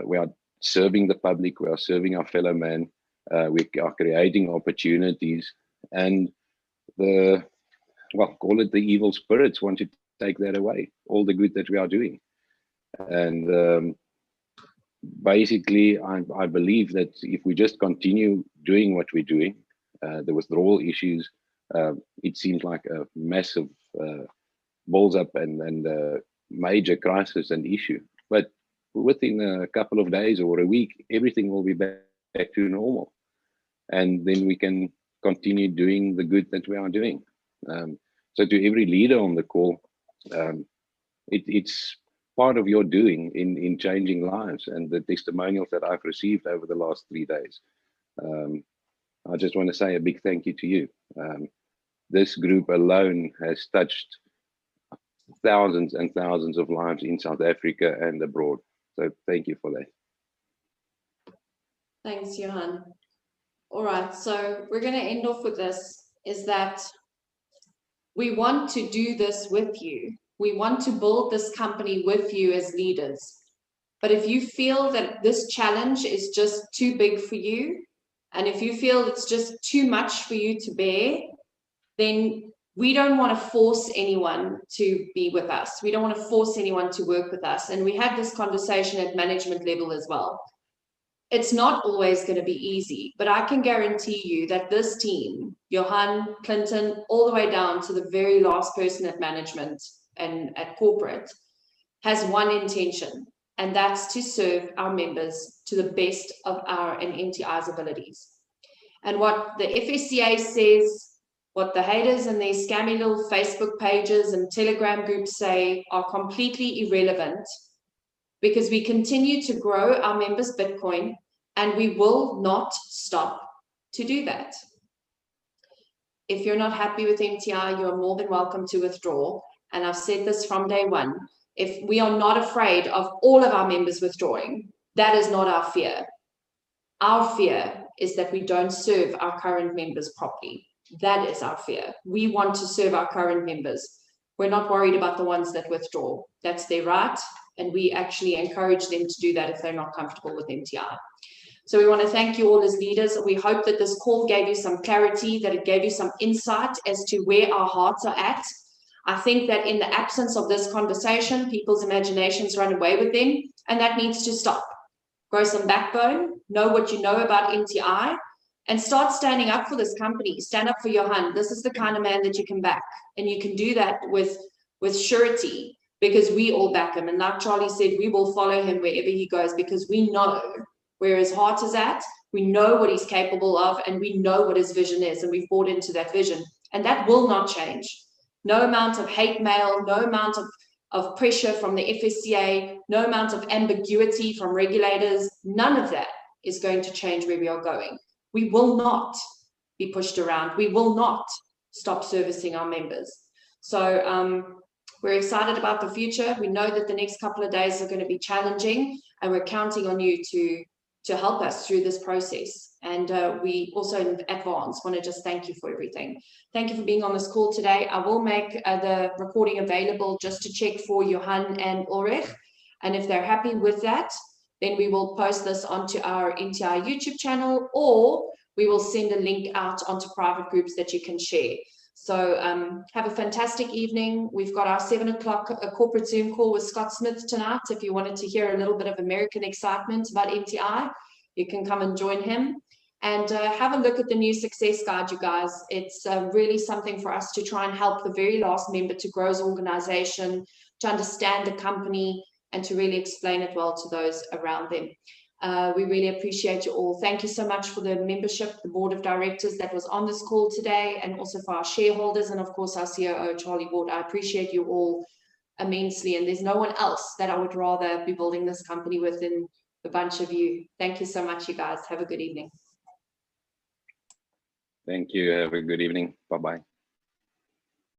We are serving the public, we are serving our fellow man, we are creating opportunities, and call it the evil spirits want to take that away, all the good that we are doing. And basically, I believe that if we just continue doing what we're doing, the withdrawal issues, it seems like a massive balls up and a major crisis and issue. But within a couple of days or a week, everything will be back to normal. And then we can continue doing the good that we are doing. So to every leader on the call, it's part of your doing in changing lives, and the testimonials that I've received over the last 3 days. I just want to say a big thank you to you. This group alone has touched thousands and thousands of lives in South Africa and abroad. So thank you for that. Thanks, Johan. All right, so we're going to end off with this, is that we want to do this with you. We want to build this company with you as leaders. But if you feel that this challenge is just too big for you, and if you feel it's just too much for you to bear, then we don't want to force anyone to be with us. We don't want to force anyone to work with us. And we had this conversation at management level as well. It's not always going to be easy, but I can guarantee you that this team, Johan, Clinton, all the way down to the very last person at management and at corporate, has one intention, and that's to serve our members to the best of our and MTI's abilities. And what the Fsca says, what the haters and their scammy little Facebook pages and Telegram groups say are completely irrelevant, because we continue to grow our members' Bitcoin, and we will not stop to do that. If you're not happy with MTI, you're more than welcome to withdraw. And I've said this from day one. If we are not afraid of all of our members withdrawing, that is not our fear. Our fear is that we don't serve our current members properly. That is our fear. We want to serve our current members. We're not worried about the ones that withdraw. That's their right. And we actually encourage them to do that if they're not comfortable with MTI. So we want to thank you all as leaders. We hope that this call gave you some clarity, that it gave you some insight as to where our hearts are at. I think that in the absence of this conversation, people's imaginations run away with them, and that needs to stop. Grow some backbone, know what you know about MTI, and start standing up for this company. Stand up for Johan. This is the kind of man that you can back, and you can do that with surety, because we all back him. And like Charlie said, we will follow him wherever he goes, because we know where his heart is at, we know what he's capable of, and we know what his vision is, and we've bought into that vision. And that will not change. No amount of hate mail, no amount of pressure from the Fsca, no amount of ambiguity from regulators, none of that is going to change where we are going. We will not be pushed around. We will not stop servicing our members. So we're excited about the future. We know that the next couple of days are going to be challenging, and we're counting on you to help us through this process. And we also in advance want to just thank you for everything. Thank you for being on this call today. I will make the recording available just to check for Johan and Ulrich. And if they're happy with that, then we will post this onto our MTI YouTube channel, or we will send a link out onto private groups that you can share. So have a fantastic evening. We've got our 7 o'clock corporate Zoom call with Scott Smith tonight. If you wanted to hear a little bit of American excitement about MTI, you can come and join him. And have a look at the new success guide, you guys. It's really something for us to try and help the very last member to grow his organization, to understand the company, and to really explain it well to those around them. We really appreciate you all. Thank you so much for the membership, the board of directors that was on this call today, and also for our shareholders, and of course our COO, Charlie Ward. I appreciate you all immensely, and there's no one else that I would rather be building this company with than the bunch of you. Thank you so much, you guys. Have a good evening. Thank you. Have a good evening. Bye-bye.